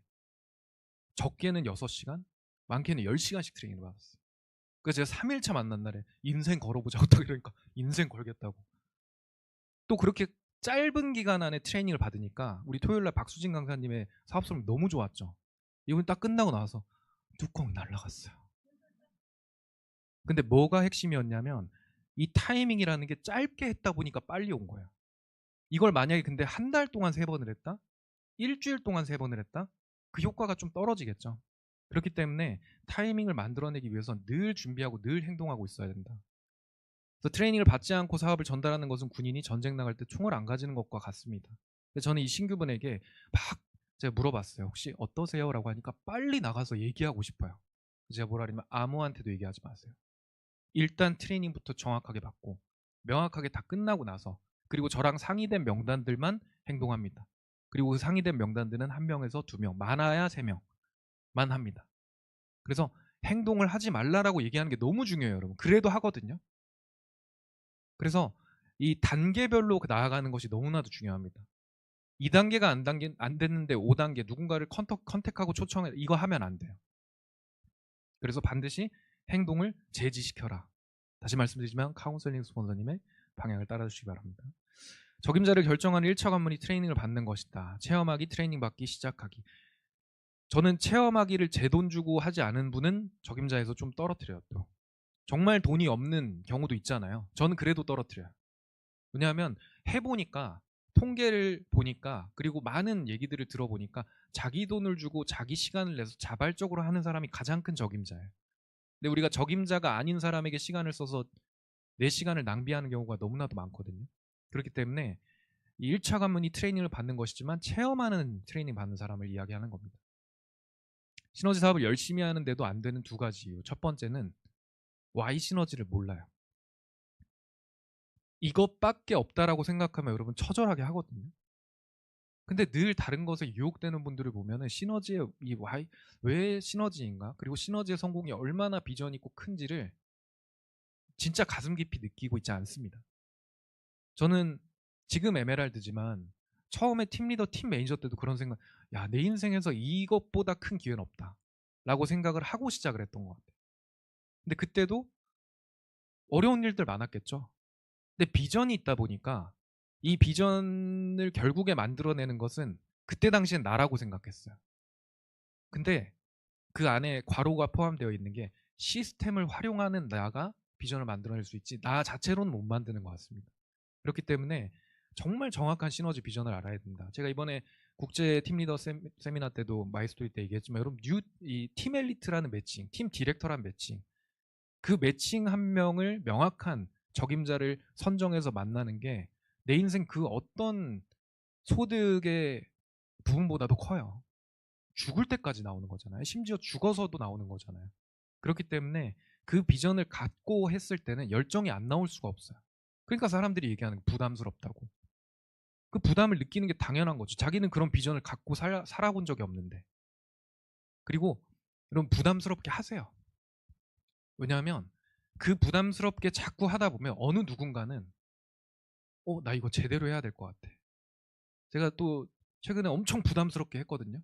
적게는 6시간, 많게는 10시간씩 트레이닝을 받았어요. 그래서 제가 3일차 만난 날에 인생 걸어보자고 딱 그러니까 인생 걸겠다고. 또 그렇게 짧은 기간 안에 트레이닝을 받으니까 우리 토요일날 박수진 강사님의 사업성이 너무 좋았죠. 이분 딱 끝나고 나서 뚜껑이 날라갔어요. 근데 뭐가 핵심이었냐면 이 타이밍이라는 게 짧게 했다 보니까 빨리 온 거예요. 이걸 만약에 근데 한 달 동안 3번을 했다? 일주일 동안 3번을 했다? 그 효과가 좀 떨어지겠죠. 그렇기 때문에 타이밍을 만들어내기 위해서 늘 준비하고 늘 행동하고 있어야 된다. 그래서 트레이닝을 받지 않고 사업을 전달하는 것은 군인이 전쟁 나갈 때 총을 안 가지는 것과 같습니다. 저는 이 신규분에게 막 제가 물어봤어요. 혹시 어떠세요? 라고 하니까 빨리 나가서 얘기하고 싶어요. 제가 뭐라 하냐면 아무한테도 얘기하지 마세요. 일단 트레이닝부터 정확하게 받고 명확하게 다 끝나고 나서 그리고 저랑 상의된 명단들만 행동합니다. 그리고 그 상의된 명단들은 1명에서 2명, 많아야 3명만 합니다. 그래서 행동을 하지 말라라고 얘기하는 게 너무 중요해요, 여러분. 그래도 하거든요. 그래서 이 단계별로 나아가는 것이 너무나도 중요합니다. 2단계가 안 됐는데 5단계 누군가를 컨택하고 초청해 이거 하면 안 돼요. 그래서 반드시 행동을 제지시켜라. 다시 말씀드리지만 카운셀링 스폰서님의 방향을 따라주시기 바랍니다. 적임자를 결정하는 1차 관문이 트레이닝을 받는 것이다. 체험하기, 트레이닝 받기, 시작하기. 저는 체험하기를 제 돈 주고 하지 않은 분은 적임자에서 좀 떨어뜨려요. 또 정말 돈이 없는 경우도 있잖아요. 저는 그래도 떨어뜨려요. 왜냐하면 해보니까 통계를 보니까 그리고 많은 얘기들을 들어보니까 자기 돈을 주고 자기 시간을 내서 자발적으로 하는 사람이 가장 큰 적임자예요. 근데 우리가 적임자가 아닌 사람에게 시간을 써서 내 시간을 낭비하는 경우가 너무나도 많거든요. 그렇기 때문에 이 1차 관문이 트레이닝을 받는 것이지만 체험하는 트레이닝 받는 사람을 이야기하는 겁니다. 시너지 사업을 열심히 하는데도 안 되는 두 가지 이유. 첫 번째는 Y 시너지를 몰라요. 이것밖에 없다라고 생각하면 여러분 처절하게 하거든요. 근데 늘 다른 것에 유혹되는 분들을 보면은 시너지의 이 Y 왜 시너지인가? 그리고 시너지의 성공이 얼마나 비전이 있고 큰지를 진짜 가슴 깊이 느끼고 있지 않습니다. 저는 지금 에메랄드지만 처음에 팀 리더, 팀 매니저 때도 그런 생각, 야, 내 인생에서 이것보다 큰 기회는 없다. 라고 생각을 하고 시작을 했던 것 같아요. 근데 그때도 어려운 일들 많았겠죠. 근데 비전이 있다 보니까 이 비전을 결국에 만들어내는 것은 그때 당시엔 나라고 생각했어요. 근데 그 안에 괄호가 포함되어 있는 게 시스템을 활용하는 나가 비전을 만들어낼 수 있지 나 자체로는 못 만드는 것 같습니다. 그렇기 때문에 정말 정확한 시너지 비전을 알아야 된다. 제가 이번에 국제 팀 리더 세미나 때도 마이스토리 때 얘기했지만 여러분 이 팀 엘리트라는 매칭, 팀 디렉터라는 매칭, 그 매칭 한 명을 명확한 적임자를 선정해서 만나는 게 내 인생 그 어떤 소득의 부분보다도 커요. 죽을 때까지 나오는 거잖아요. 심지어 죽어서도 나오는 거잖아요. 그렇기 때문에 그 비전을 갖고 했을 때는 열정이 안 나올 수가 없어요. 그러니까 사람들이 얘기하는 거 부담스럽다고. 그 부담을 느끼는 게 당연한 거죠. 자기는 그런 비전을 갖고 살아본 적이 없는데. 그리고 여러분 부담스럽게 하세요. 왜냐하면 그 부담스럽게 자꾸 하다 보면 어느 누군가는 나 이거 제대로 해야 될 것 같아. 제가 또 최근에 엄청 부담스럽게 했거든요.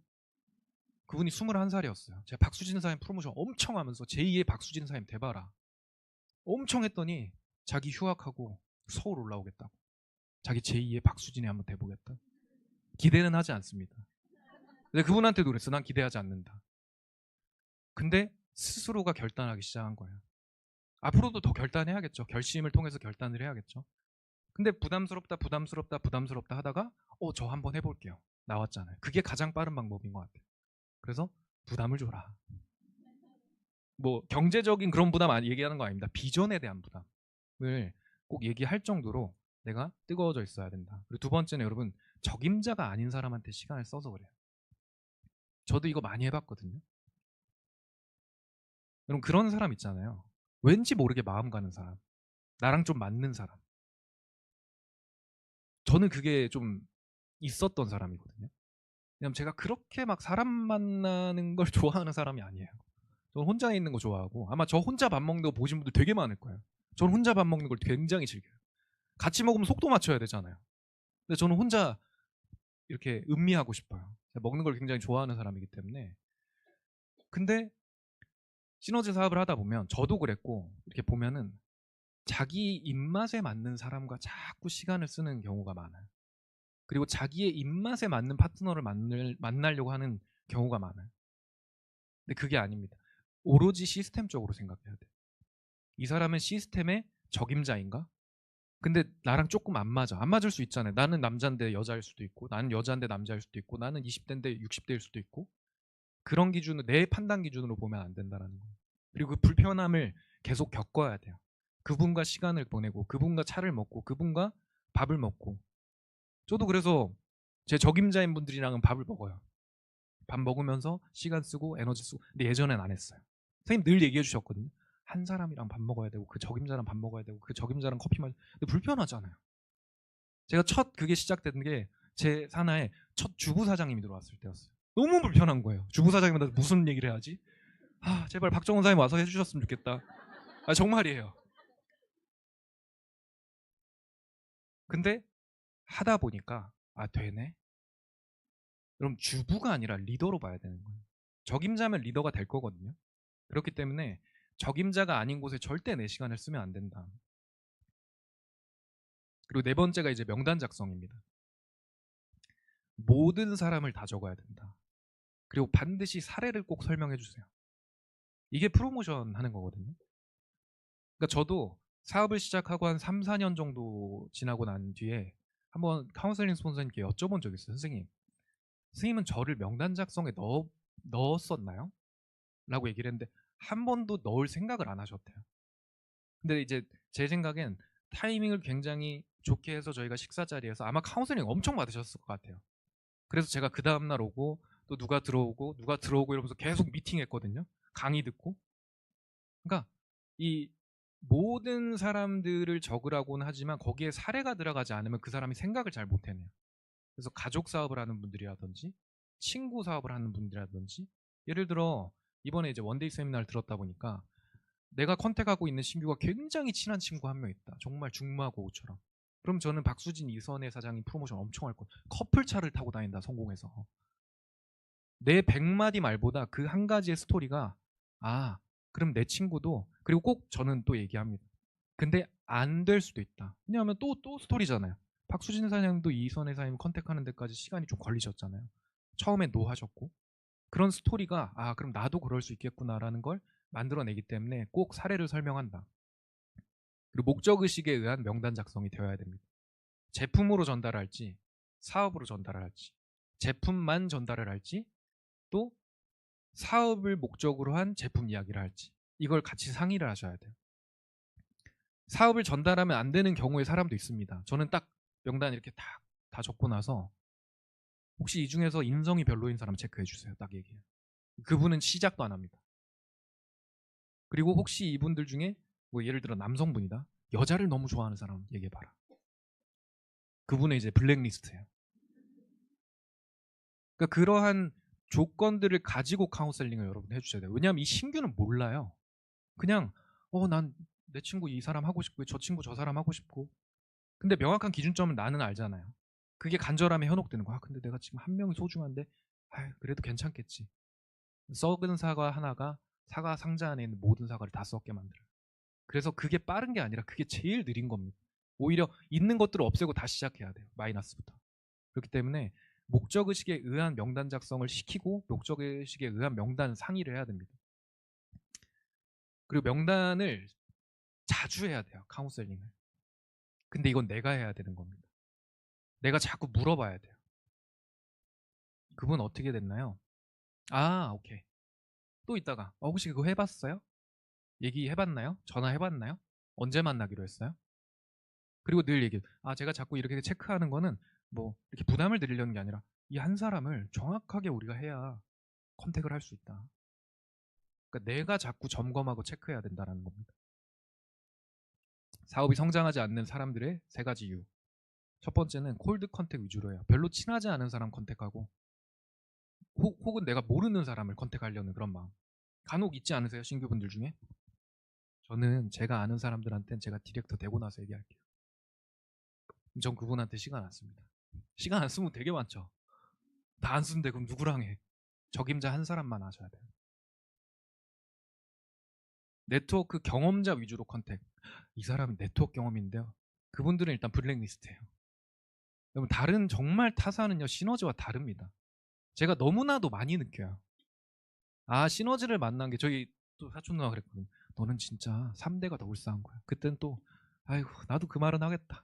그분이 21살이었어요. 제가 박수진 사님 프로모션 엄청 하면서 제2의 박수진 사님 돼봐라. 엄청 했더니 자기 휴학하고 서울 올라오겠다고. 자기 제2의 박수진이 한번 돼보겠다. 기대는 하지 않습니다. 근데 그분한테도 그랬어. 난 기대하지 않는다. 근데 스스로가 결단하기 시작한 거예요. 앞으로도 더 결단해야겠죠. 결심을 통해서 결단을 해야겠죠. 근데 부담스럽다 하다가 저 한번 해볼게요. 나왔잖아요. 그게 가장 빠른 방법인 것 같아요. 그래서 부담을 줘라. 뭐 경제적인 그런 부담 얘기하는 거 아닙니다. 비전에 대한 부담을 꼭 얘기할 정도로 내가 뜨거워져 있어야 된다. 그리고 두 번째는 여러분 적임자가 아닌 사람한테 시간을 써서 그래요. 저도 이거 많이 해봤거든요. 여러분 그런 사람 있잖아요. 왠지 모르게 마음 가는 사람, 나랑 좀 맞는 사람. 저는 그게 좀 있었던 사람이거든요. 왜냐면 제가 그렇게 막 사람 만나는 걸 좋아하는 사람이 아니에요. 저는 혼자 있는 거 좋아하고 아마 저 혼자 밥 먹는 거 보신 분들 되게 많을 거예요. 저는 혼자 밥 먹는 걸 굉장히 즐겨요. 같이 먹으면 속도 맞춰야 되잖아요. 근데 저는 혼자 이렇게 음미하고 싶어요. 먹는 걸 굉장히 좋아하는 사람이기 때문에. 근데 시너지 사업을 하다 보면 저도 그랬고 이렇게 보면은 자기 입맛에 맞는 사람과 자꾸 시간을 쓰는 경우가 많아요. 그리고 자기의 입맛에 맞는 파트너를 만나려고 하는 경우가 많아요. 근데 그게 아닙니다. 오로지 시스템적으로 생각해야 돼요. 이 사람은 시스템의 적임자인가? 근데 나랑 조금 안 맞아. 안 맞을 수 있잖아요. 나는 남자인데 여자일 수도 있고, 나는 여자인데 남자일 수도 있고, 나는 20대인데 60대일 수도 있고. 그런 기준으로, 내 판단 기준으로 보면 안 된다는 거예요. 그리고 그 불편함을 계속 겪어야 돼요. 그분과 시간을 보내고, 그분과 차를 먹고, 그분과 밥을 먹고. 저도 그래서 제 적임자인 분들이랑은 밥을 먹어요. 밥 먹으면서 시간 쓰고 에너지 쓰고. 근데 예전엔 안 했어요. 선생님 늘 얘기해 주셨거든요. 한 사람이랑 밥 먹어야 되고 그 적임자랑 밥 먹어야 되고 그 적임자랑 커피 마셔. 근데 불편하잖아요. 제가 첫 그게 시작된 게 제 산하에 첫 주부 사장님이 들어왔을 때였어요. 너무 불편한 거예요. 주부 사장님한테 무슨 얘기를 해야지? 제발 박정훈 사장님 와서 해주셨으면 좋겠다. 정말이에요. 근데 하다 보니까 아 되네. 그럼 주부가 아니라 리더로 봐야 되는 거예요. 적임자면 리더가 될 거거든요. 그렇기 때문에 적임자가 아닌 곳에 절대 내 시간을 쓰면 안 된다. 그리고 네 번째가 이제 명단 작성입니다. 모든 사람을 다 적어야 된다. 그리고 반드시 사례를 꼭 설명해 주세요. 이게 프로모션 하는 거거든요. 그러니까 저도 사업을 시작하고 한 3, 4년 정도 지나고 난 뒤에 한번 카운셀링 스폰서님께 여쭤본 적이 있어요. 선생님은 저를 명단 작성에 넣었었나요? 라고 얘기를 했는데 한 번도 넣을 생각을 안 하셨대요. 근데 이제 제 생각엔 타이밍을 굉장히 좋게 해서 저희가 식사 자리에서 아마 카운셀링 엄청 받으셨을 것 같아요. 그래서 제가 그 다음날 오고 또 누가 들어오고 이러면서 계속 미팅했거든요. 강의 듣고. 그러니까 이 모든 사람들을 적으라고는 하지만 거기에 사례가 들어가지 않으면 그 사람이 생각을 잘 못 해내요. 그래서 가족 사업을 하는 분들이라든지 친구 사업을 하는 분들이라든지 예를 들어 이번에 이제 원데이 세미나를 들었다 보니까 내가 컨택하고 있는 신규가 굉장히 친한 친구 한 명 있다. 정말 중마고우처럼. 그럼 저는 박수진 이선혜 사장님 프로모션 엄청 할 거예요. 커플차를 타고 다닌다 성공해서. 내 100마디 말보다 그 한 가지의 스토리가 아 그럼 내 친구도 그리고 꼭 저는 또 얘기합니다. 근데 안 될 수도 있다. 왜냐하면 또 스토리잖아요. 박수진 사장님도 이선혜 사장님 컨택하는 데까지 시간이 좀 걸리셨잖아요. 처음에 노 하셨고 그런 스토리가 아 그럼 나도 그럴 수 있겠구나라는 걸 만들어내기 때문에 꼭 사례를 설명한다. 그리고 목적의식에 의한 명단 작성이 되어야 됩니다. 제품으로 전달할지 사업으로 전달할지 제품만 전달을 할지 또 사업을 목적으로 한 제품 이야기를 할지 이걸 같이 상의를 하셔야 돼요. 사업을 전달하면 안 되는 경우의 사람도 있습니다. 저는 딱 명단 이렇게 다 적고 나서 혹시 이 중에서 인성이 별로인 사람 체크해 주세요. 딱 얘기해요. 그분은 시작도 안 합니다. 그리고 혹시 이분들 중에 뭐 예를 들어 남성분이다. 여자를 너무 좋아하는 사람 얘기해봐라. 그분은 이제 블랙리스트예요. 그러니까 그러한 조건들을 가지고 카운셀링을 여러분 해주셔야 돼요. 왜냐하면 이 신규는 몰라요. 그냥 난 내 친구 이 사람 하고 싶고 저 친구 저 사람 하고 싶고 근데 명확한 기준점은 나는 알잖아요. 그게 간절함에 현혹되는 거야. 근데 내가 지금 한 명이 소중한데 그래도 괜찮겠지. 썩은 사과 하나가 사과 상자 안에 있는 모든 사과를 다 썩게 만들어요. 그래서 그게 빠른 게 아니라 그게 제일 느린 겁니다. 오히려 있는 것들을 없애고 다시 시작해야 돼요. 마이너스부터. 그렇기 때문에 목적의식에 의한 명단 작성을 시키고 목적의식에 의한 명단 상의를 해야 됩니다. 그리고 명단을 자주 해야 돼요. 카운셀링을. 근데 이건 내가 해야 되는 겁니다. 내가 자꾸 물어봐야 돼요. 그분 어떻게 됐나요? 오케이. 또 있다가 혹시 그거 해봤어요? 얘기해봤나요? 전화해봤나요? 언제 만나기로 했어요? 그리고 늘 얘기해요. 제가 자꾸 이렇게 체크하는 거는 뭐 이렇게 부담을 드리려는 게 아니라 이 한 사람을 정확하게 우리가 해야 컨택을 할 수 있다. 그러니까 내가 자꾸 점검하고 체크해야 된다는 겁니다. 사업이 성장하지 않는 사람들의 세 가지 이유. 첫 번째는 콜드 컨택 위주로 해요. 별로 친하지 않은 사람 컨택하고 혹은 내가 모르는 사람을 컨택하려는 그런 마음. 간혹 있지 않으세요? 신규분들 중에? 저는 제가 아는 사람들한테는 제가 디렉터 되고 나서 얘기할게요. 전 그분한테 시간 안 씁니다. 시간 안 쓰면 되게 많죠. 다 안 쓰는데 그럼 누구랑 해? 적임자 한 사람만 하셔야 돼요. 네트워크 경험자 위주로 컨택. 이 사람은 네트워크 경험인데요. 그분들은 일단 블랙리스트예요. 여러분 다른 정말 타사는요 시너지와 다릅니다. 제가 너무나도 많이 느껴요. 시너지를 만난 게 저희 또 사촌 누나가 그랬거든요. 너는 진짜 3대가 더 울싸한 거야. 그땐 또 아이고 나도 그 말은 하겠다.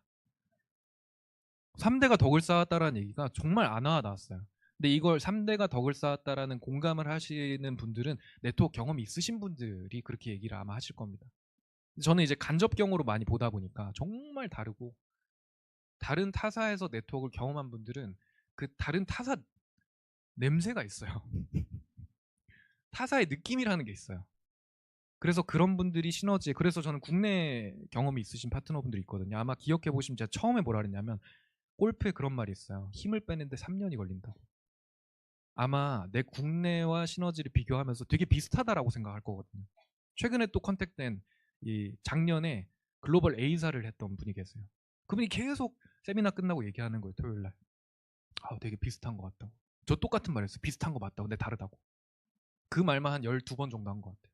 3대가 덕을 쌓았다라는 얘기가 정말 안 와닿았어요. 근데 이걸 3대가 덕을 쌓았다라는 공감을 하시는 분들은 네트워크 경험이 있으신 분들이 그렇게 얘기를 아마 하실 겁니다. 저는 이제 간접경으로 많이 보다 보니까 정말 다르고 다른 타사에서 네트워크를 경험한 분들은 그 다른 타사 냄새가 있어요. 타사의 느낌이라는 게 있어요. 그래서 그런 분들이 시너지에 그래서 저는 국내 경험이 있으신 파트너분들이 있거든요. 아마 기억해 보시면 제가 처음에 뭐라 그랬냐면 골프에 그런 말이 있어요. 힘을 빼는데 3년이 걸린다고. 아마 내 국내와 시너지를 비교하면서 되게 비슷하다라고 생각할 거거든요. 최근에 또 컨택된 이 작년에 글로벌 A사를 했던 분이 계세요. 그분이 계속 세미나 끝나고 얘기하는 거예요. 토요일 날. 아, 되게 비슷한 것 같다고. 저 똑같은 말 했어요. 비슷한 거 맞다고. 근데 다르다고. 그 말만 한 12번 정도 한 것 같아요.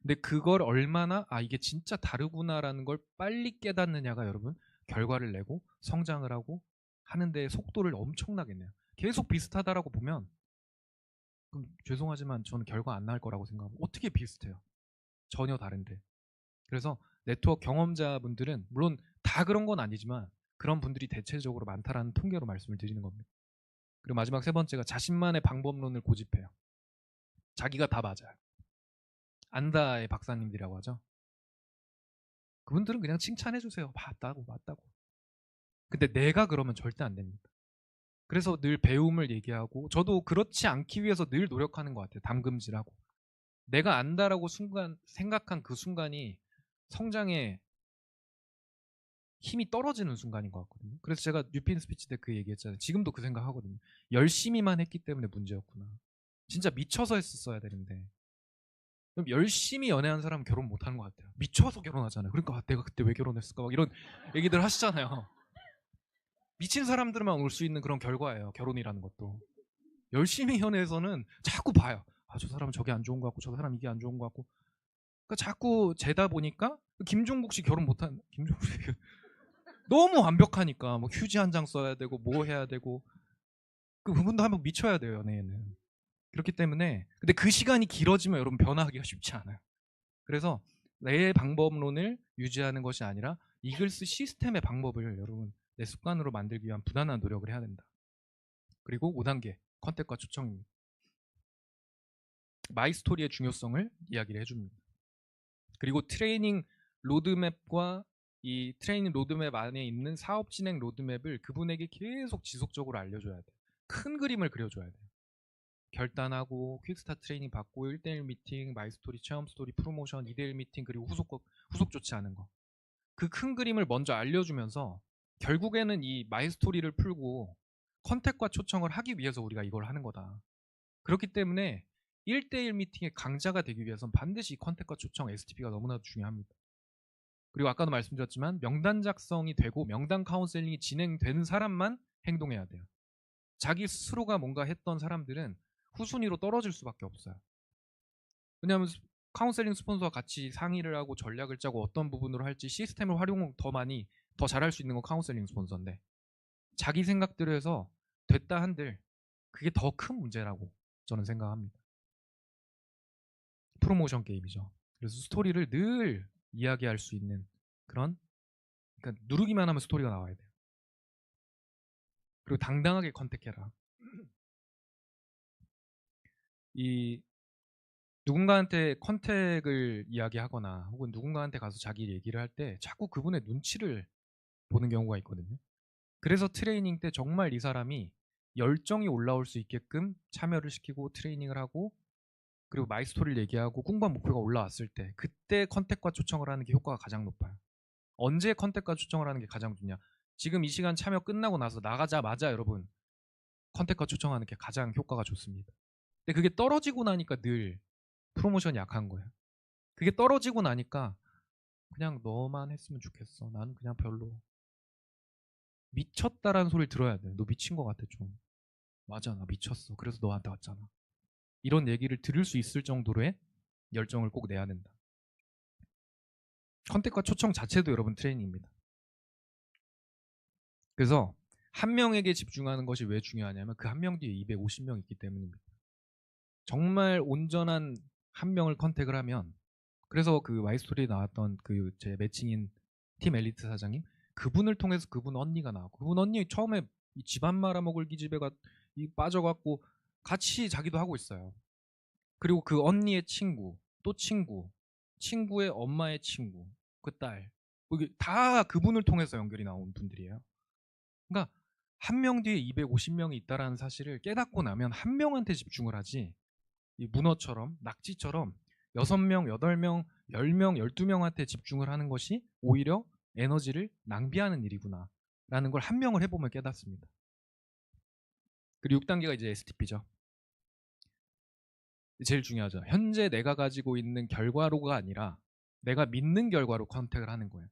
근데 그걸 얼마나 이게 진짜 다르구나라는 걸 빨리 깨닫느냐가 여러분 결과를 내고 성장을 하고 하는 데 속도를 엄청나게 내요. 계속 비슷하다라고 보면 그럼 죄송하지만 저는 결과 안 나올 거라고 생각하고 어떻게 비슷해요? 전혀 다른데. 그래서 네트워크 경험자분들은 물론 다 그런 건 아니지만 그런 분들이 대체적으로 많다라는 통계로 말씀을 드리는 겁니다. 그리고 마지막 세 번째가 자신만의 방법론을 고집해요. 자기가 다 맞아요. 안다의 박사님들이라고 하죠. 그분들은 그냥 칭찬해주세요. 맞다고 맞다고. 근데 내가 그러면 절대 안 됩니다. 그래서 늘 배움을 얘기하고 저도 그렇지 않기 위해서 늘 노력하는 것 같아요. 담금질하고. 내가 안다라고 순간 생각한 그 순간이 성장에 힘이 떨어지는 순간인 것 같거든요. 그래서 제가 뉴핀 스피치 때 그 얘기했잖아요. 지금도 그 생각하거든요. 열심히만 했기 때문에 문제였구나. 진짜 미쳐서 했었어야 되는데. 그럼 열심히 연애한 사람은 결혼 못하는 것 같아요. 미쳐서 결혼하잖아요. 그러니까 내가 그때 왜 결혼했을까 막 이런 얘기들 하시잖아요. 미친 사람들만 올 수 있는 그런 결과예요. 결혼이라는 것도. 열심히 연애해서는 자꾸 봐요. 저 사람은 저게 안 좋은 것 같고 저 사람 이게 안 좋은 것 같고. 그러니까 자꾸 재다 보니까 김종국 씨 결혼 못한 김종국 씨 너무 완벽하니까 뭐 휴지 한 장 써야 되고 뭐 해야 되고 그분도 한번 미쳐야 돼요 연애에는. 그렇기 때문에 근데 그 시간이 길어지면 여러분 변화하기가 쉽지 않아요. 그래서 내 방법론을 유지하는 것이 아니라 이글스 시스템의 방법을 여러분 내 습관으로 만들기 위한 부단한 노력을 해야 된다. 그리고 5단계 컨택과 초청입니다. 마이스토리의 중요성을 이야기를 해줍니다. 그리고 트레이닝 로드맵과 이 트레이닝 로드맵 안에 있는 사업 진행 로드맵을 그분에게 계속 지속적으로 알려줘야 돼요. 큰 그림을 그려줘야 돼요. 결단하고 퀵스타트 트레이닝 받고 1대1 미팅, 마이스토리, 체험 스토리, 프로모션, 2대1 미팅 그리고 후속 조치하는 거. 그 큰 그림을 먼저 알려주면서 결국에는 이 마이스토리를 풀고 컨택과 초청을 하기 위해서 우리가 이걸 하는 거다. 그렇기 때문에 1대1 미팅의 강자가 되기 위해서는 반드시 컨택과 초청 STP가 너무나도 중요합니다. 그리고 아까도 말씀드렸지만 명단 작성이 되고 명단 카운셀링이 진행되는 사람만 행동해야 돼요. 자기 스스로가 뭔가 했던 사람들은 후순위로 떨어질 수밖에 없어요. 왜냐하면 카운셀링 스폰서와 같이 상의를 하고 전략을 짜고 어떤 부분으로 할지 시스템을 활용 더 많이 더 잘할 수 있는 건 카운셀링 스폰서인데 자기 생각대로 해서 됐다 한들 그게 더 큰 문제라고 저는 생각합니다. 프로모션 게임이죠. 그래서 스토리를 늘 이야기할 수 있는 그런 그러니까 누르기만 하면 스토리가 나와야 돼요. 그리고 당당하게 컨택해라. 이 누군가한테 컨택을 이야기하거나 혹은 누군가한테 가서 자기 얘기를 할 때 자꾸 그분의 눈치를 보는 경우가 있거든요. 그래서 트레이닝 때 정말 이 사람이 열정이 올라올 수 있게끔 참여를 시키고 트레이닝을 하고 그리고 마이스토리를 얘기하고 꿈과 목표가 올라왔을 때 그때 컨택과 초청을 하는 게 효과가 가장 높아요. 언제 컨택과 초청을 하는 게 가장 좋냐? 지금 이 시간 참여 끝나고 나서 나가자마자 여러분 컨택과 초청하는 게 가장 효과가 좋습니다. 근데 그게 떨어지고 나니까 늘 프로모션이 약한 거예요. 그게 떨어지고 나니까 그냥 너만 했으면 좋겠어. 나는 그냥 별로. 미쳤다라는 소리를 들어야 돼. 너 미친 것 같아 좀. 맞아 나 미쳤어. 그래서 너한테 왔잖아. 이런 얘기를 들을 수 있을 정도로의 열정을 꼭 내야 된다. 컨택과 초청 자체도 여러분 트레이닝입니다. 그래서 한 명에게 집중하는 것이 왜 중요하냐면 그 한 명 뒤에 250명 있기 때문입니다. 정말 온전한 한 명을 컨택을 하면 그래서 그 마이스토리에 나왔던 그 제 매칭인 팀 엘리트 사장님 그분을 통해서 그분 언니가 나왔고 그분 언니 처음에 이 집안 말아먹을 기집애가 빠져갖고 같이 자기도 하고 있어요. 그리고 그 언니의 친구 또 친구의 엄마의 친구 그 딸 이게 다 그분을 통해서 연결이 나온 분들이에요. 그러니까 한 명 뒤에 250명이 있다라는 사실을 깨닫고 나면 한 명한테 집중을 하지 이 문어처럼 낙지처럼 6명, 8명, 10명, 12명한테 집중을 하는 것이 오히려 에너지를 낭비하는 일이구나 라는 걸 한 명을 해보면 깨닫습니다. 그리고 6단계가 이제 STP죠. 제일 중요하죠. 현재 내가 가지고 있는 결과로가 아니라 내가 믿는 결과로 컨택을 하는 거예요.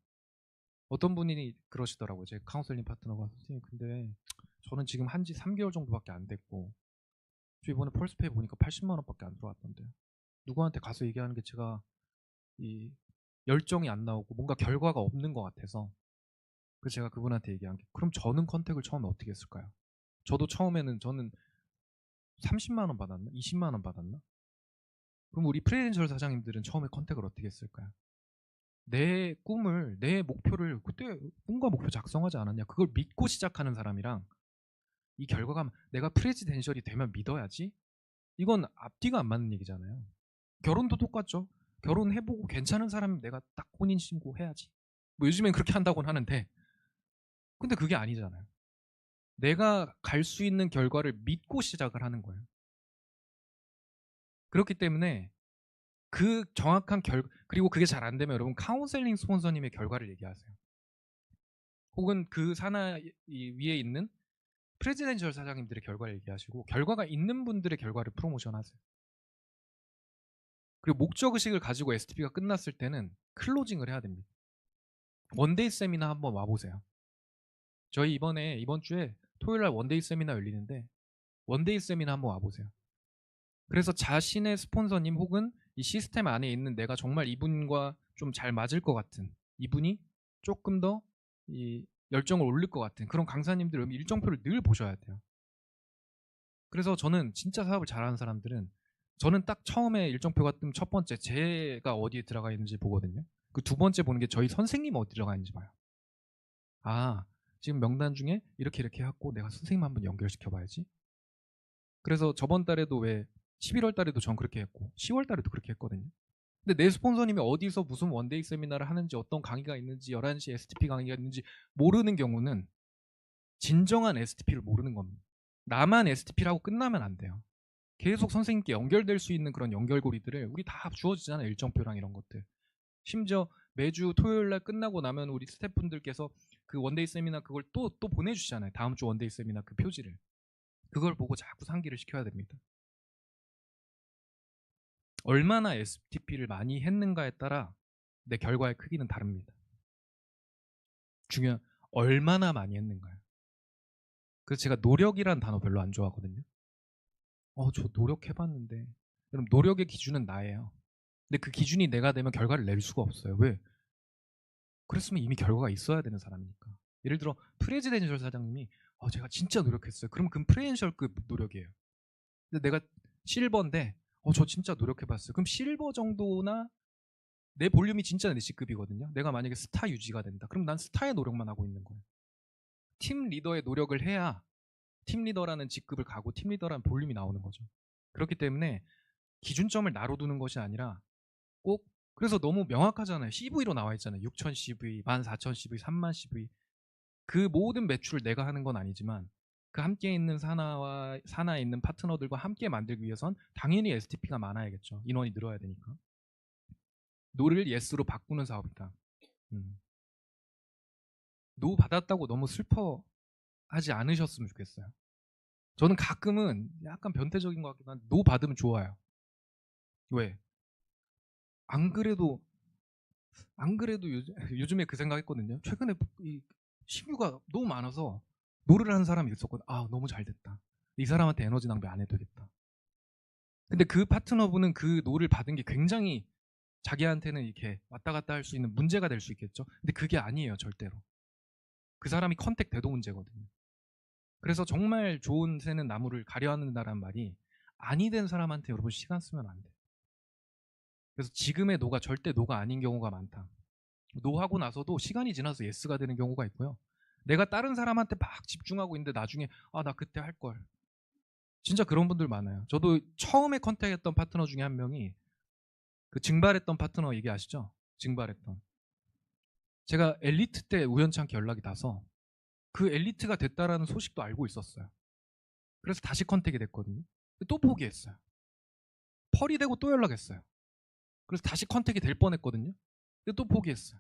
어떤 분이 그러시더라고요. 제 카운셀링 파트너가 선생님 근데 저는 지금 한지 3개월 정도밖에 안 됐고 저 이번에 펄스페이 보니까 80만 원밖에 안 들어왔던데 누구한테 가서 얘기하는 게 제가 이 열정이 안 나오고 뭔가 결과가 없는 것 같아서 그래서 제가 그분한테 얘기한 게 그럼 저는 컨택을 처음에 어떻게 했을까요? 저도 처음에는 저는 30만 원 받았나? 20만 원 받았나? 그럼 우리 프리랜서 사장님들은 처음에 컨택을 어떻게 했을까요? 내 꿈을 내 목표를 그때 꿈과 목표 작성하지 않았냐? 그걸 믿고 시작하는 사람이랑 이 결과가 내가 프레지덴셜이 되면 믿어야지? 이건 앞뒤가 안 맞는 얘기잖아요. 결혼도 똑같죠. 결혼해보고 괜찮은 사람이 내가 딱 혼인신고 해야지. 뭐 요즘엔 그렇게 한다고는 하는데 근데 그게 아니잖아요. 내가 갈 수 있는 결과를 믿고 시작을 하는 거예요. 그렇기 때문에 그 정확한 그리고 그게 잘 안 되면 여러분 카운셀링 스폰서님의 결과를 얘기하세요. 혹은 그 산하 위에 있는 프레지덴셜 사장님들의 결과를 얘기하시고 결과가 있는 분들의 결과를 프로모션 하세요. 그리고 목적의식을 가지고 STP가 끝났을 때는 클로징을 해야 됩니다. 원데이 세미나 한번 와보세요. 저희 이번 주에 토요일날 원데이 세미나 열리는데 원데이 세미나 한번 와보세요. 그래서 자신의 스폰서님 혹은 이 시스템 안에 있는 내가 정말 이분과 좀 잘 맞을 것 같은 이분이 조금 더 이 열정을 올릴 것 같은 그런 강사님들 일정표를 늘 보셔야 돼요. 그래서 저는 진짜 사업을 잘하는 사람들은 저는 딱 처음에 일정표가 뜨면 첫 번째 제가 어디에 들어가 있는지 보거든요. 그 두 번째 보는 게 저희 선생님 어디 들어가 있는지 봐요. 아 지금 명단 중에 이렇게 해갖고 내가 선생님 한번 연결시켜 봐야지. 그래서 저번 달에도 왜 11월 달에도 전 그렇게 했고 10월 달에도 그렇게 했거든요. 근데 내 스폰서님이 어디서 무슨 원데이 세미나를 하는지 어떤 강의가 있는지 11시 STP 강의가 있는지 모르는 경우는 진정한 STP를 모르는 겁니다. 나만 STP라고 끝나면 안 돼요. 계속 선생님께 연결될 수 있는 그런 연결고리들을 우리 다 주어지잖아요. 일정표랑 이런 것들. 심지어 매주 토요일 날 끝나고 나면 우리 스태프분들께서 그 원데이 세미나 그걸 또 보내주시잖아요. 다음 주 원데이 세미나 그 표지를. 그걸 보고 자꾸 상기를 시켜야 됩니다. 얼마나 STP를 많이 했는가에 따라 내 결과의 크기는 다릅니다. 중요한 얼마나 많이 했는가요. 그래서 제가 노력이란 단어 별로 안 좋아하거든요. 저 노력해봤는데 그럼 노력의 기준은 나예요. 근데 그 기준이 내가 되면 결과를 낼 수가 없어요. 왜? 그랬으면 이미 결과가 있어야 되는 사람이니까. 예를 들어 프레지덴셜 사장님이 제가 진짜 노력했어요. 그럼 그 프레지덴셜급 노력이에요. 근데 내가 실버인데 저 진짜 노력해봤어요. 그럼 실버 정도나 내 볼륨이 진짜 내 C급이거든요. 내가 만약에 스타 유지가 된다. 그럼 난 스타의 노력만 하고 있는 거예요. 팀 리더의 노력을 해야 팀 리더라는 직급을 가고 팀 리더라는 볼륨이 나오는 거죠. 그렇기 때문에 기준점을 나로 두는 것이 아니라 꼭 그래서 너무 명확하잖아요. CV로 나와 있잖아요. 6,000 CV, 14,000 CV, 3만 CV. 그 모든 매출을 내가 하는 건 아니지만 그 함께 있는 산하에 있는 파트너들과 함께 만들기 위해선 당연히 STP가 많아야겠죠. 인원이 늘어야 되니까. 노를 예스로 바꾸는 사업이다. 노 받았다고 너무 슬퍼하지 않으셨으면 좋겠어요. 저는 가끔은 약간 변태적인 것 같기도 한데 노 받으면 좋아요. 왜? 안 그래도 요즘에 그 생각했거든요. 최근에 이 신규가 너무 많아서 노를 하는 사람이 있었거든. 너무 잘 됐다. 이 사람한테 에너지 낭비 안 해도 되겠다. 근데 그 파트너분은 그 노를 받은 게 굉장히 자기한테는 이렇게 왔다 갔다 할 수 있는 문제가 될 수 있겠죠. 근데 그게 아니에요, 절대로. 그 사람이 컨택 돼도 문제거든요. 그래서 정말 좋은 새는 나무를 가려앉는다라는 말이 아니 된 사람한테 여러분 시간 쓰면 안 돼. 그래서 지금의 노가 절대 노가 아닌 경우가 많다. 노하고 나서도 시간이 지나서 예스가 되는 경우가 있고요. 내가 다른 사람한테 막 집중하고 있는데 나중에 나 그때 할 걸. 진짜 그런 분들 많아요. 저도 처음에 컨택했던 파트너 중에 한 명이 그 증발했던 파트너 얘기아시죠? 증발했던. 제가 엘리트 때 우연찮게 연락이 닿아서 그 엘리트가 됐다라는 소식도 알고 있었어요. 그래서 다시 컨택이 됐거든요. 또 포기했어요. 펄이 되고 또 연락했어요. 그래서 다시 컨택이 될 뻔했거든요. 근데 또 포기했어요.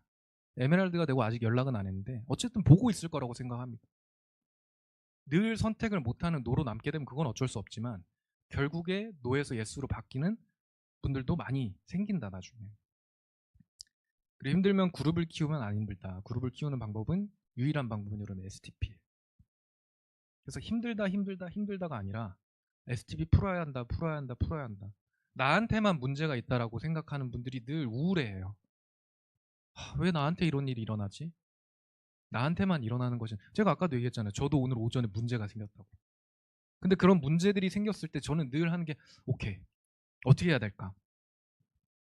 에메랄드가 되고 아직 연락은 안 했는데 어쨌든 보고 있을 거라고 생각합니다. 늘 선택을 못하는 노로 남게 되면 그건 어쩔 수 없지만 결국에 노에서 예스로 바뀌는 분들도 많이 생긴다 나중에. 그리고 힘들면 그룹을 키우면 안 힘들다. 그룹을 키우는 방법은 유일한 방법은 이런 STP. 그래서 힘들다가 아니라 STP 풀어야 한다. 나한테만 문제가 있다라고 생각하는 분들이 늘 우울해해요. 왜 나한테 이런 일이 일어나지? 나한테만 일어나는 것이 제가 아까도 얘기했잖아요. 저도 오늘 오전에 문제가 생겼다고. 근데 그런 문제들이 생겼을 때 저는 늘 하는 게 오케이. 어떻게 해야 될까?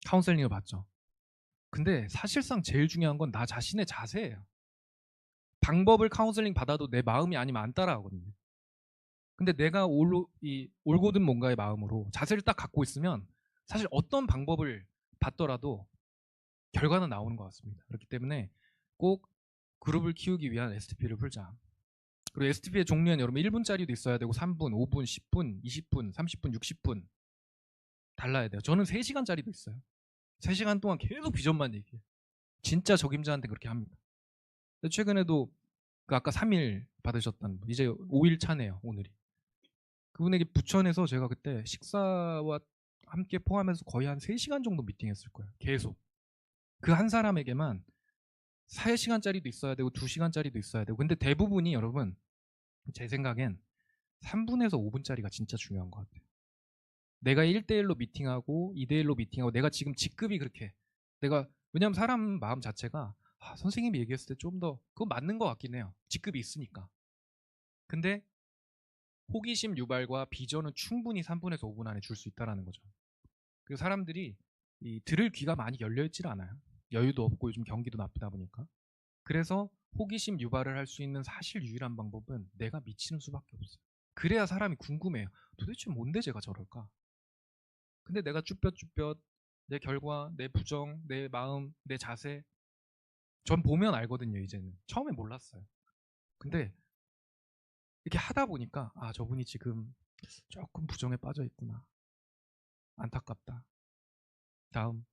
카운셀링을 받죠. 근데 사실상 제일 중요한 건 나 자신의 자세예요. 방법을 카운셀링 받아도 내 마음이 아니면 안 따라하거든요. 근데 내가 올곧은 뭔가의 마음으로 자세를 딱 갖고 있으면 사실 어떤 방법을 받더라도 결과는 나오는 것 같습니다. 그렇기 때문에 꼭 그룹을 키우기 위한 STP를 풀자. 그리고 STP의 종류는 여러분 1분짜리도 있어야 되고 3분, 5분, 10분, 20분, 30분, 60분 달라야 돼요. 저는 3시간짜리도 있어요. 3시간 동안 계속 비전만 얘기해요. 진짜 적임자한테 그렇게 합니다. 최근에도 그 아까 3일 받으셨던 분, 이제 5일 차네요, 오늘이. 그분에게 부천에서 제가 그때 식사와 함께 포함해서 거의 한 3시간 정도 미팅했을 거예요. 계속. 그 한 사람에게만 3시간짜리도 있어야 되고 2시간짜리도 있어야 되고 근데 대부분이 여러분 제 생각엔 3분에서 5분짜리가 진짜 중요한 것 같아요. 내가 1대1로 미팅하고 2대1로 미팅하고 내가 지금 직급이 그렇게 왜냐면 사람 마음 자체가 선생님이 얘기했을 때 좀 더 그건 맞는 것 같긴 해요. 직급이 있으니까. 근데 호기심 유발과 비전은 충분히 3분에서 5분 안에 줄 수 있다는 거죠. 그리고 사람들이 들을 귀가 많이 열려있질 않아요. 여유도 없고 요즘 경기도 나쁘다 보니까. 그래서 호기심 유발을 할 수 있는 사실 유일한 방법은 내가 미치는 수밖에 없어요. 그래야 사람이 궁금해요. 도대체 뭔데 제가 저럴까? 근데 내가 쭈뼛쭈뼛 내 결과, 내 부정, 내 마음, 내 자세 전 보면 알거든요. 이제는. 처음에 몰랐어요. 근데 이렇게 하다 보니까 저분이 지금 조금 부정에 빠져 있구나. 안타깝다. 다음.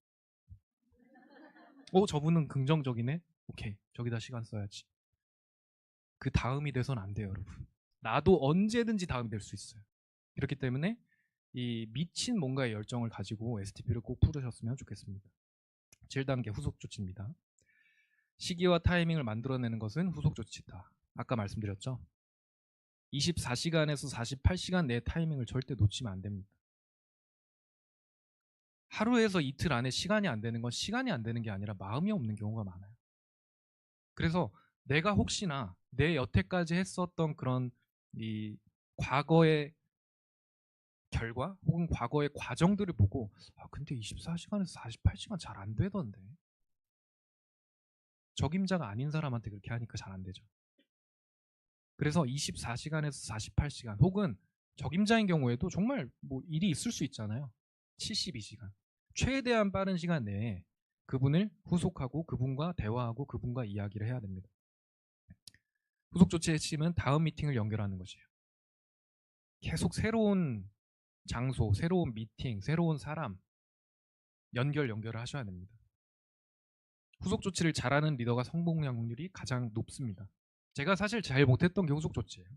저분은 긍정적이네. 오케이. 저기다 시간 써야지. 그 다음이 돼선 안 돼요, 여러분. 나도 언제든지 다음이 될 수 있어요. 그렇기 때문에 이 미친 뭔가의 열정을 가지고 STP를 꼭 풀으셨으면 좋겠습니다. 7단계 후속 조치입니다. 시기와 타이밍을 만들어내는 것은 후속 조치다. 아까 말씀드렸죠. 24시간에서 48시간 내 타이밍을 절대 놓치면 안 됩니다. 하루에서 이틀 안에 시간이 안 되는 건 시간이 안 되는 게 아니라 마음이 없는 경우가 많아요. 그래서 내가 혹시나 내 여태까지 했었던 그런 이 과거의 결과 혹은 과거의 과정들을 보고 근데 24시간에서 48시간 잘 안 되던데 적임자가 아닌 사람한테 그렇게 하니까 잘 안 되죠. 그래서 24시간에서 48시간 혹은 적임자인 경우에도 정말 뭐 일이 있을 수 있잖아요. 72시간 최대한 빠른 시간 내에 그분을 후속하고 그분과 대화하고 그분과 이야기를 해야 됩니다. 후속 조치의 핵심은 다음 미팅을 연결하는 것이에요. 계속 새로운 장소, 새로운 미팅, 새로운 사람 연결을 하셔야 됩니다. 후속 조치를 잘하는 리더가 성공 확률이 가장 높습니다. 제가 사실 잘 못했던 게 후속 조치예요.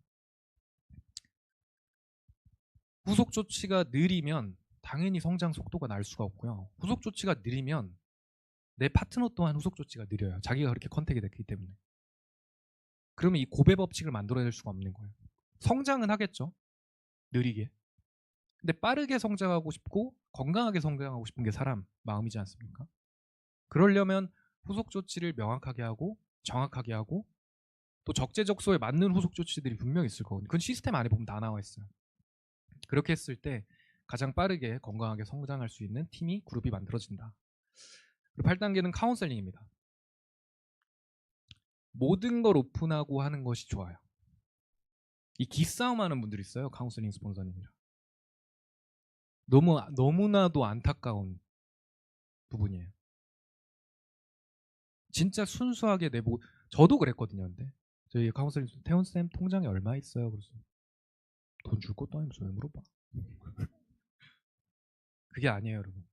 후속 조치가 느리면 당연히 성장 속도가 날 수가 없고요. 후속 조치가 느리면 내 파트너 또한 후속 조치가 느려요. 자기가 그렇게 컨택이 됐기 때문에. 그러면 이 고배 법칙을 만들어낼 수가 없는 거예요. 성장은 하겠죠. 느리게. 근데 빠르게 성장하고 싶고 건강하게 성장하고 싶은 게 사람 마음이지 않습니까? 그러려면 후속 조치를 명확하게 하고 정확하게 하고 또 적재적소에 맞는 후속 조치들이 분명히 있을 거거든요. 그건 시스템 안에 보면 다 나와 있어요. 그렇게 했을 때 가장 빠르게 건강하게 성장할 수 있는 팀이 그룹이 만들어진다. 그리고 8단계는 카운셀링입니다. 모든 걸 오픈하고 하는 것이 좋아요. 이 기싸움 하는 분들이 있어요. 카운셀링 스폰서님이랑. 너무나도 안타까운 부분이에요. 진짜 순수하게 내보고 저도 그랬거든요. 근데 저희 카운셀링 태훈쌤 통장에 얼마 있어요? 그래서 돈 줄 것도 아니면서 왜 물어봐? 그게 아니에요, 여러분.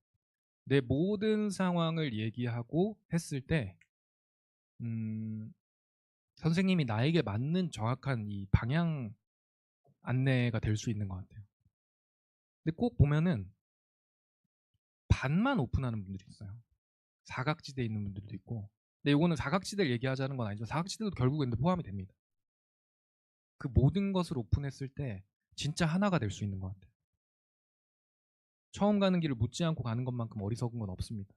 내 모든 상황을 얘기하고 했을 때 선생님이 나에게 맞는 정확한 이 방향 안내가 될 수 있는 것 같아요. 근데 꼭 보면은 반만 오픈하는 분들이 있어요. 사각지대에 있는 분들도 있고. 근데 이거는 사각지대를 얘기하자는 건 아니죠. 사각지대도 결국엔 포함이 됩니다. 그 모든 것을 오픈했을 때 진짜 하나가 될 수 있는 것 같아요. 처음 가는 길을 묻지 않고 가는 것만큼 어리석은 건 없습니다.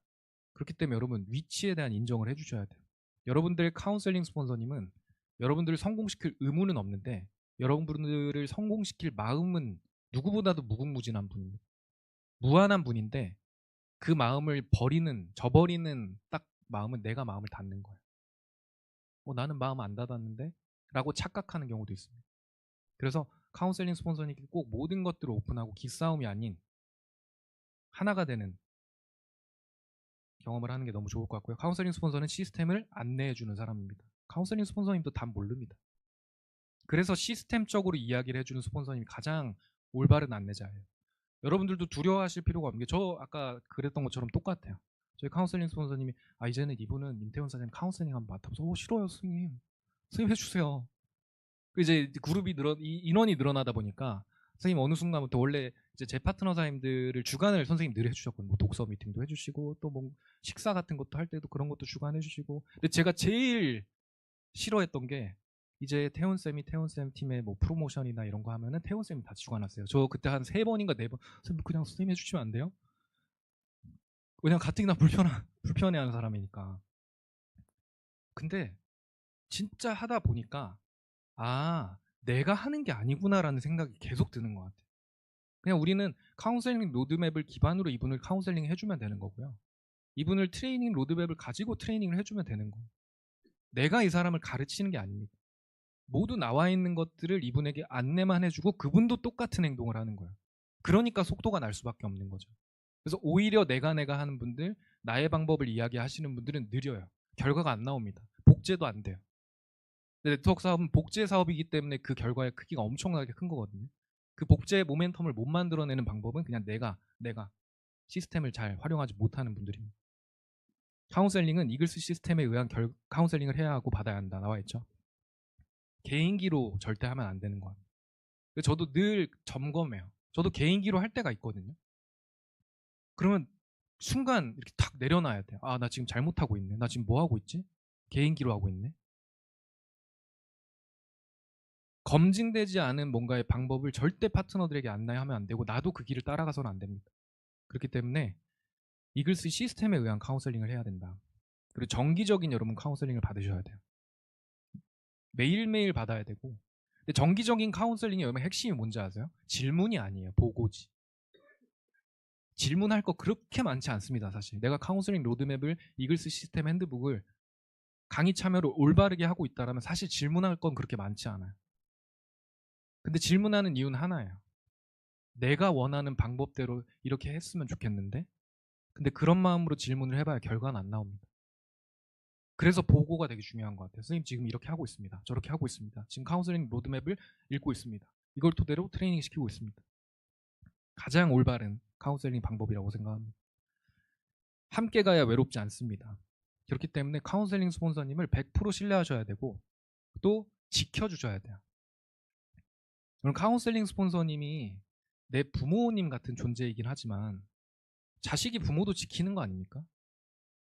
그렇기 때문에 여러분 위치에 대한 인정을 해주셔야 돼요. 여러분들의 카운셀링 스폰서님은 여러분들을 성공시킬 의무는 없는데 여러분들을 성공시킬 마음은 누구보다도 무궁무진한 분입니다. 무한한 분인데 그 마음을 저버리는 딱 마음은 내가 마음을 닫는 거예요. 나는 마음 안 닫았는데? 라고 착각하는 경우도 있습니다. 그래서 카운셀링 스폰서님께 꼭 모든 것들을 오픈하고 기싸움이 아닌 하나가 되는 경험을 하는 게 너무 좋을 것 같고요. 카운셀링 스폰서는 시스템을 안내해주는 사람입니다. 카운셀링 스폰서님도 답 모릅니다. 그래서 시스템적으로 이야기를 해주는 스폰서님이 가장 올바른 안내자예요. 여러분들도 두려워하실 필요가 없는 게 저 아까 그랬던 것처럼 똑같아요. 저희 카운셀링 스폰서님이 이제는 이분은 임태훈 사장님 카운셀링 한번 맡아보세요. 싫어요 선생님. 선생님 해주세요. 이제 그룹이 인원이 늘어나다 보니까 선생님 어느 순간부터 원래 이제 제 파트너사님들을 주간을 선생님 늘 해주셨거든요. 뭐 독서 미팅도 해주시고 또 뭐 식사 같은 것도 할 때도 그런 것도 주간 해주시고. 근데 제가 제일 싫어했던 게 이제 태훈쌤 팀의 뭐 프로모션이나 이런 거 하면은 태훈쌤이 다 주관하세요. 저 그때 한 3번인가 4번 선생님 그냥 선생님 해주시면 안 돼요? 왜냐면 가뜩이나 불편해하는 사람이니까. 근데 진짜 하다 보니까 내가 하는 게 아니구나라는 생각이 계속 드는 것 같아요. 그냥 우리는 카운셀링 로드맵을 기반으로 이분을 카운셀링 해주면 되는 거고요. 이분을 트레이닝 로드맵을 가지고 트레이닝을 해주면 되는 거예요. 내가 이 사람을 가르치는 게 아닙니다. 모두 나와 있는 것들을 이분에게 안내만 해주고 그분도 똑같은 행동을 하는 거예요. 그러니까 속도가 날 수밖에 없는 거죠. 그래서 오히려 내가 하는 분들, 나의 방법을 이야기하시는 분들은 느려요. 결과가 안 나옵니다. 복제도 안 돼요. 네트워크 사업은 복제 사업이기 때문에 그 결과의 크기가 엄청나게 큰 거거든요. 그 복제의 모멘텀을 못 만들어내는 방법은 그냥 내가 시스템을 잘 활용하지 못하는 분들입니다. 카운셀링은 이글스 시스템에 의한 카운셀링을 해야 하고 받아야 한다 나와 있죠. 개인기로 절대 하면 안 되는 것 같아요. 저도 늘 점검해요. 저도 개인기로 할 때가 있거든요. 그러면 순간 이렇게 탁 내려놔야 돼요. 나 지금 잘못하고 있네. 나 지금 뭐 하고 있지? 개인기로 하고 있네. 검증되지 않은 뭔가의 방법을 절대 파트너들에게 안내하면 안 되고 나도 그 길을 따라가서는 안 됩니다. 그렇기 때문에 이글스 시스템에 의한 카운셀링을 해야 된다. 그리고 정기적인 여러분 카운셀링을 받으셔야 돼요. 매일매일 받아야 되고. 근데 정기적인 카운셀링의 여러분 핵심이 뭔지 아세요? 질문이 아니에요. 보고지. 질문할 거 그렇게 많지 않습니다. 사실 내가 카운셀링 로드맵을 이글스 시스템 핸드북을 강의 참여를 올바르게 하고 있다면 사실 질문할 건 그렇게 많지 않아요. 근데 질문하는 이유는 하나예요. 내가 원하는 방법대로 이렇게 했으면 좋겠는데 근데 그런 마음으로 질문을 해봐야 결과는 안 나옵니다. 그래서 보고가 되게 중요한 것 같아요. 선생님 지금 이렇게 하고 있습니다. 저렇게 하고 있습니다. 지금 카운셀링 로드맵을 읽고 있습니다. 이걸 토대로 트레이닝 시키고 있습니다. 가장 올바른 카운셀링 방법이라고 생각합니다. 함께 가야 외롭지 않습니다. 그렇기 때문에 카운셀링 스폰서님을 100% 신뢰하셔야 되고 또 지켜주셔야 돼요. 저는 카운셀링 스폰서님이 내 부모님 같은 존재이긴 하지만 자식이 부모도 지키는 거 아닙니까?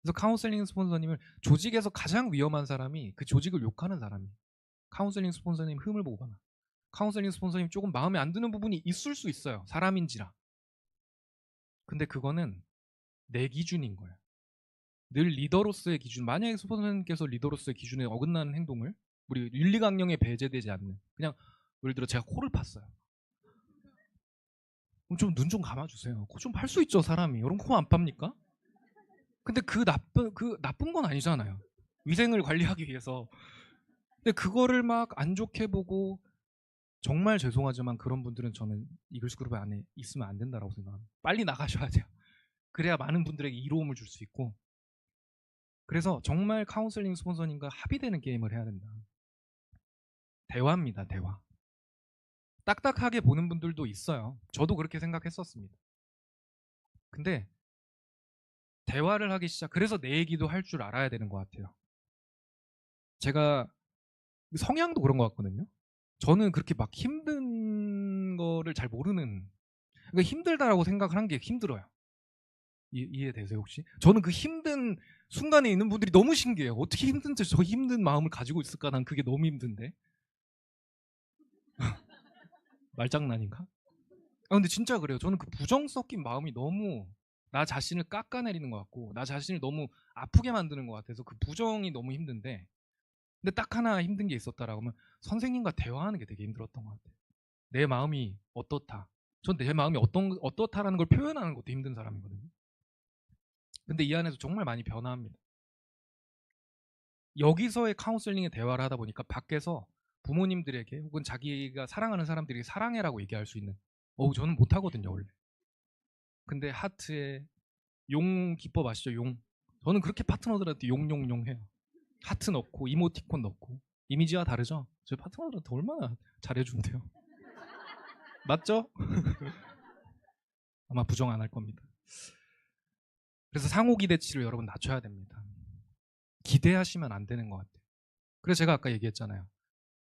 그래서 카운셀링 스폰서님을 조직에서 가장 위험한 사람이 그 조직을 욕하는 사람이에요. 카운셀링 스폰서님 흠을 보거나 카운셀링 스폰서님 조금 마음에 안 드는 부분이 있을 수 있어요. 사람인지라. 근데 그거는 내 기준인 거예요. 늘 리더로서의 기준. 만약에 스폰서님께서 리더로서의 기준에 어긋나는 행동을 우리 윤리강령에 배제되지 않는 그냥 예를 들어 제가 코를 팠어요. 그럼 좀 눈 좀 감아주세요. 코 좀 팔 수 있죠 사람이. 여러분 코 안 팝니까? 근데 그 나쁜 건 아니잖아요. 위생을 관리하기 위해서. 근데 그거를 막 안 좋게 보고 정말 죄송하지만 그런 분들은 저는 이글스 그룹 안에 있으면 안 된다라고 생각합니다. 빨리 나가셔야 돼요. 그래야 많은 분들에게 이로움을 줄 수 있고. 그래서 정말 카운셀링 스폰서님과 합의되는 게임을 해야 된다. 대화입니다. 대화. 딱딱하게 보는 분들도 있어요. 저도 그렇게 생각했었습니다. 근데 대화를 하기 그래서 내 얘기도 할 줄 알아야 되는 것 같아요. 제가 성향도 그런 것 같거든요. 저는 그렇게 막 힘든 거를 잘 모르는, 그러니까 힘들다라고 생각을 한 게 힘들어요. 이해되세요 혹시? 저는 그 힘든 순간에 있는 분들이 너무 신기해요. 어떻게 힘든지 저 힘든 마음을 가지고 있을까? 난 그게 너무 힘든데. 말장난인가? 근데 진짜 그래요. 저는 그 부정 섞인 마음이 너무 나 자신을 깎아내리는 것 같고 나 자신을 너무 아프게 만드는 것 같아서 그 부정이 너무 힘든데 근데 딱 하나 힘든 게 있었다라고 하면 선생님과 대화하는 게 되게 힘들었던 것 같아요. 내 마음이 어떻다. 전 내 마음이 어떻다라는 걸 표현하는 것도 힘든 사람이거든요. 근데 이 안에서 정말 많이 변화합니다. 여기서의 카운슬링의 대화를 하다 보니까 밖에서 부모님들에게 혹은 자기가 사랑하는 사람들이 사랑해라고 얘기할 수 있는 저는 못하거든요 원래. 근데 하트에 용 기법 아시죠? 용. 저는 그렇게 파트너들한테 용용용 해요. 하트 넣고 이모티콘 넣고 이미지와 다르죠? 제 파트너들한테 얼마나 잘해준대요. 맞죠? 아마 부정 안 할 겁니다. 그래서 상호 기대치를 여러분 낮춰야 됩니다. 기대하시면 안 되는 것 같아요. 그래서 제가 아까 얘기했잖아요.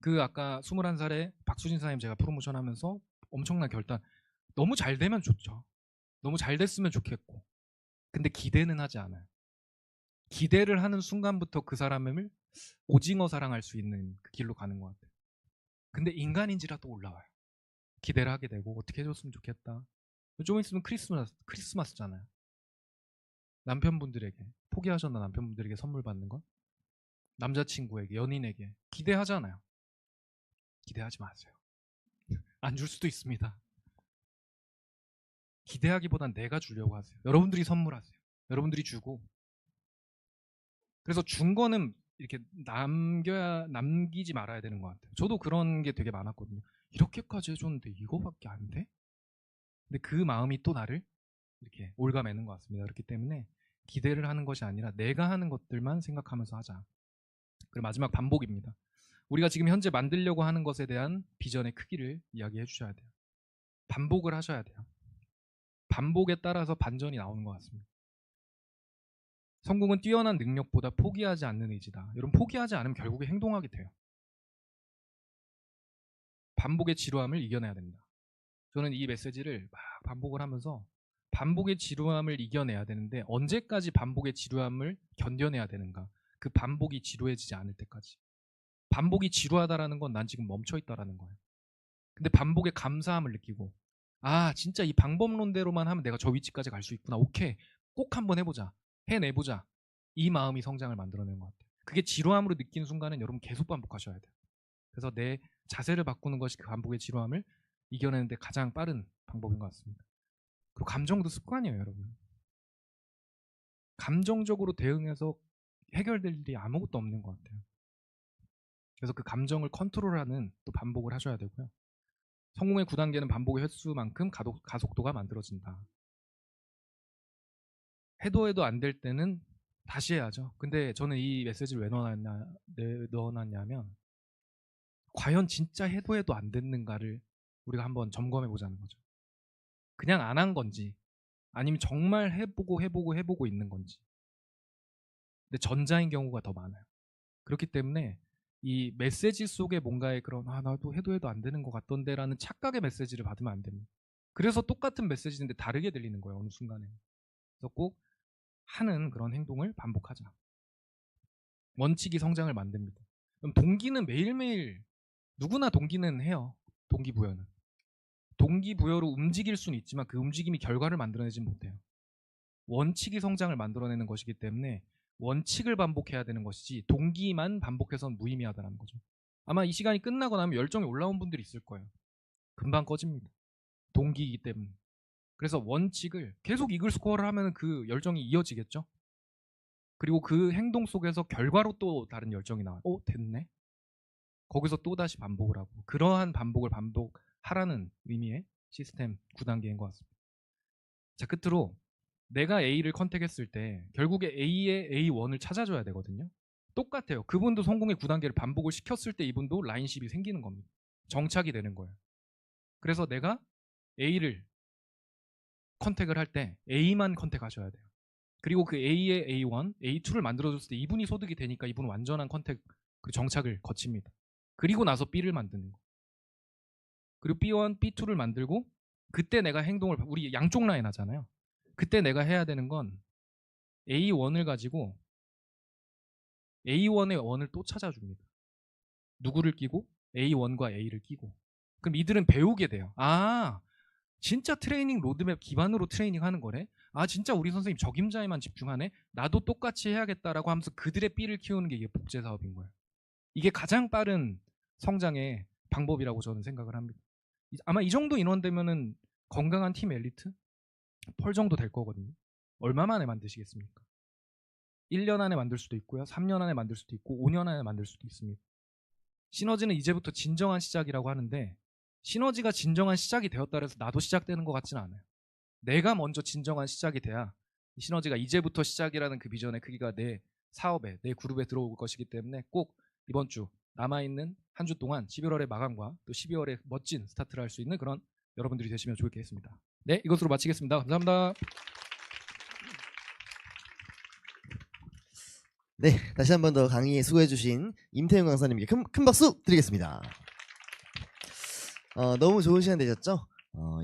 그 아까 21살에 박수진 사장님 제가 프로모션 하면서 엄청난 결단. 너무 잘 되면 좋죠. 너무 잘 됐으면 좋겠고. 근데 기대는 하지 않아요. 기대를 하는 순간부터 그 사람을 오징어 사랑할 수 있는 그 길로 가는 것 같아요. 근데 인간인지라 또 올라와요. 기대를 하게 되고 어떻게 해줬으면 좋겠다. 좀 있으면 크리스마스잖아요. 남편분들에게 포기하셨나 남편분들에게 선물 받는 건 남자친구에게 연인에게 기대하잖아요. 기대하지 마세요. 안 줄 수도 있습니다. 기대하기보단 내가 주려고 하세요. 여러분들이 선물하세요. 여러분들이 주고 그래서 준 거는 이렇게 남기지 말아야 되는 것 같아요. 저도 그런 게 되게 많았거든요. 이렇게까지 해줬는데 이거밖에 안 돼? 근데 그 마음이 또 나를 이렇게 올가매는 것 같습니다. 그렇기 때문에 기대를 하는 것이 아니라 내가 하는 것들만 생각하면서 하자. 그리고 마지막 반복입니다. 우리가 지금 현재 만들려고 하는 것에 대한 비전의 크기를 이야기해 주셔야 돼요. 반복을 하셔야 돼요. 반복에 따라서 반전이 나오는 것 같습니다. 성공은 뛰어난 능력보다 포기하지 않는 의지다. 여러분 포기하지 않으면 결국에 행동하게 돼요. 반복의 지루함을 이겨내야 된다. 저는 이 메시지를 막 반복을 하면서 반복의 지루함을 이겨내야 되는데 언제까지 반복의 지루함을 견뎌내야 되는가? 그 반복이 지루해지지 않을 때까지. 반복이 지루하다라는 건 난 지금 멈춰 있다라는 거예요. 근데 반복의 감사함을 느끼고 진짜 이 방법론대로만 하면 내가 저 위치까지 갈 수 있구나. 오케이. 꼭 한번 해보자. 해내보자. 이 마음이 성장을 만들어내는 것 같아요. 그게 지루함으로 느끼는 순간은 여러분 계속 반복하셔야 돼요. 그래서 내 자세를 바꾸는 것이 그 반복의 지루함을 이겨내는데 가장 빠른 방법인 것 같습니다. 그리고 감정도 습관이에요, 여러분. 감정적으로 대응해서 해결될 일이 아무것도 없는 것 같아요. 그래서 그 감정을 컨트롤하는 또 반복을 하셔야 되고요. 성공의 9단계는 반복의 횟수만큼 가속도가 만들어진다. 해도 안 될 때는 다시 해야죠. 근데 저는 이 메시지를 왜 넣어놨냐면 과연 진짜 해도 안 됐는가를 우리가 한번 점검해 보자는 거죠. 그냥 안 한 건지 아니면 정말 해보고 있는 건지. 근데 전자인 경우가 더 많아요. 그렇기 때문에 이 메시지 속에 뭔가의 그런 나도 해도 안 되는 것 같던데라는 착각의 메시지를 받으면 안 됩니다. 그래서 똑같은 메시지인데 다르게 들리는 거예요. 어느 순간에. 그래서 꼭 하는 그런 행동을 반복하자. 원칙이 성장을 만듭니다. 그럼 동기는 매일매일 누구나 동기는 해요. 동기부여는. 동기부여로 움직일 수는 있지만 그 움직임이 결과를 만들어내진 못해요. 원칙이 성장을 만들어내는 것이기 때문에 원칙을 반복해야 되는 것이지 동기만 반복해서는 무의미하다는 거죠. 아마 이 시간이 끝나고 나면 열정이 올라온 분들이 있을 거예요. 금방 꺼집니다. 동기이기 때문에. 그래서 원칙을 계속 이글 스코어를 하면 그 열정이 이어지겠죠. 그리고 그 행동 속에서 결과로 또 다른 열정이 나와요. 됐네. 거기서 또 다시 반복을 하고 그러한 반복을 반복하라는 의미의 시스템 9단계인 것 같습니다. 자, 끝으로 내가 A를 컨택했을 때 결국에 A의 A1을 찾아줘야 되거든요. 똑같아요. 그분도 성공의 9단계를 반복을 시켰을 때 이분도 라인십이 생기는 겁니다. 정착이 되는 거예요. 그래서 내가 A를 컨택을 할 때 A만 컨택하셔야 돼요. 그리고 그 A의 A1, A2를 만들어줬을 때 이분이 소득이 되니까 이분은 완전한 컨택, 그 정착을 거칩니다. 그리고 나서 B를 만드는 거. 그리고 B1, B2를 만들고 그때 내가 행동을 우리 양쪽 라인 하잖아요. 그때 내가 해야 되는 건 A1을 가지고 A1의 원을 또 찾아줍니다. 누구를 끼고? A1과 A를 끼고. 그럼 이들은 배우게 돼요. 아, 진짜 트레이닝 로드맵 기반으로 트레이닝 하는 거네? 아, 진짜 우리 선생님 적임자에만 집중하네? 나도 똑같이 해야겠다라고 하면서 그들의 삐를 키우는 게 이게 복제 사업인 거예요. 이게 가장 빠른 성장의 방법이라고 저는 생각을 합니다. 아마 이 정도 인원 되면은 건강한 팀 엘리트? 펄 정도 될 거거든요. 얼마 만에 만드시겠습니까? 1년 안에 만들 수도 있고요. 3년 안에 만들 수도 있고 5년 안에 만들 수도 있습니다. 시너지는 이제부터 진정한 시작이라고 하는데 시너지가 진정한 시작이 되었다 해서 나도 시작되는 것 같지는 않아요. 내가 먼저 진정한 시작이 돼야 이 시너지가 이제부터 시작이라는 그 비전의 크기가 내 사업에, 내 그룹에 들어올 것이기 때문에 꼭 이번 주 남아있는 한 주 동안 11월의 마감과 또 12월에 멋진 스타트를 할 수 있는 그런 여러분들이 되시면 좋겠습니다. 네, 이것으로 마치겠습니다. 감사합니다. 네, 다시 한 번 더 강의에 수고해주신 임태용 강사님께 큰 박수 드리겠습니다. 너무 좋은 시간 되셨죠?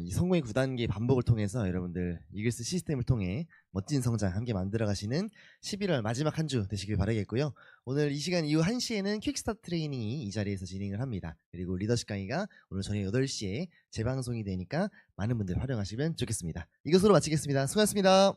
이 성공의 9단계 반복을 통해서 여러분들 이글스 시스템을 통해 멋진 성장 함께 만들어가시는 11월 마지막 한 주 되시길 바라겠고요. 오늘 이 시간 이후 1시에는 퀵스타트 트레이닝이 이 자리에서 진행을 합니다. 그리고 리더십 강의가 오늘 저녁 8시에 재방송이 되니까 많은 분들 활용하시면 좋겠습니다. 이것으로 마치겠습니다. 수고하셨습니다.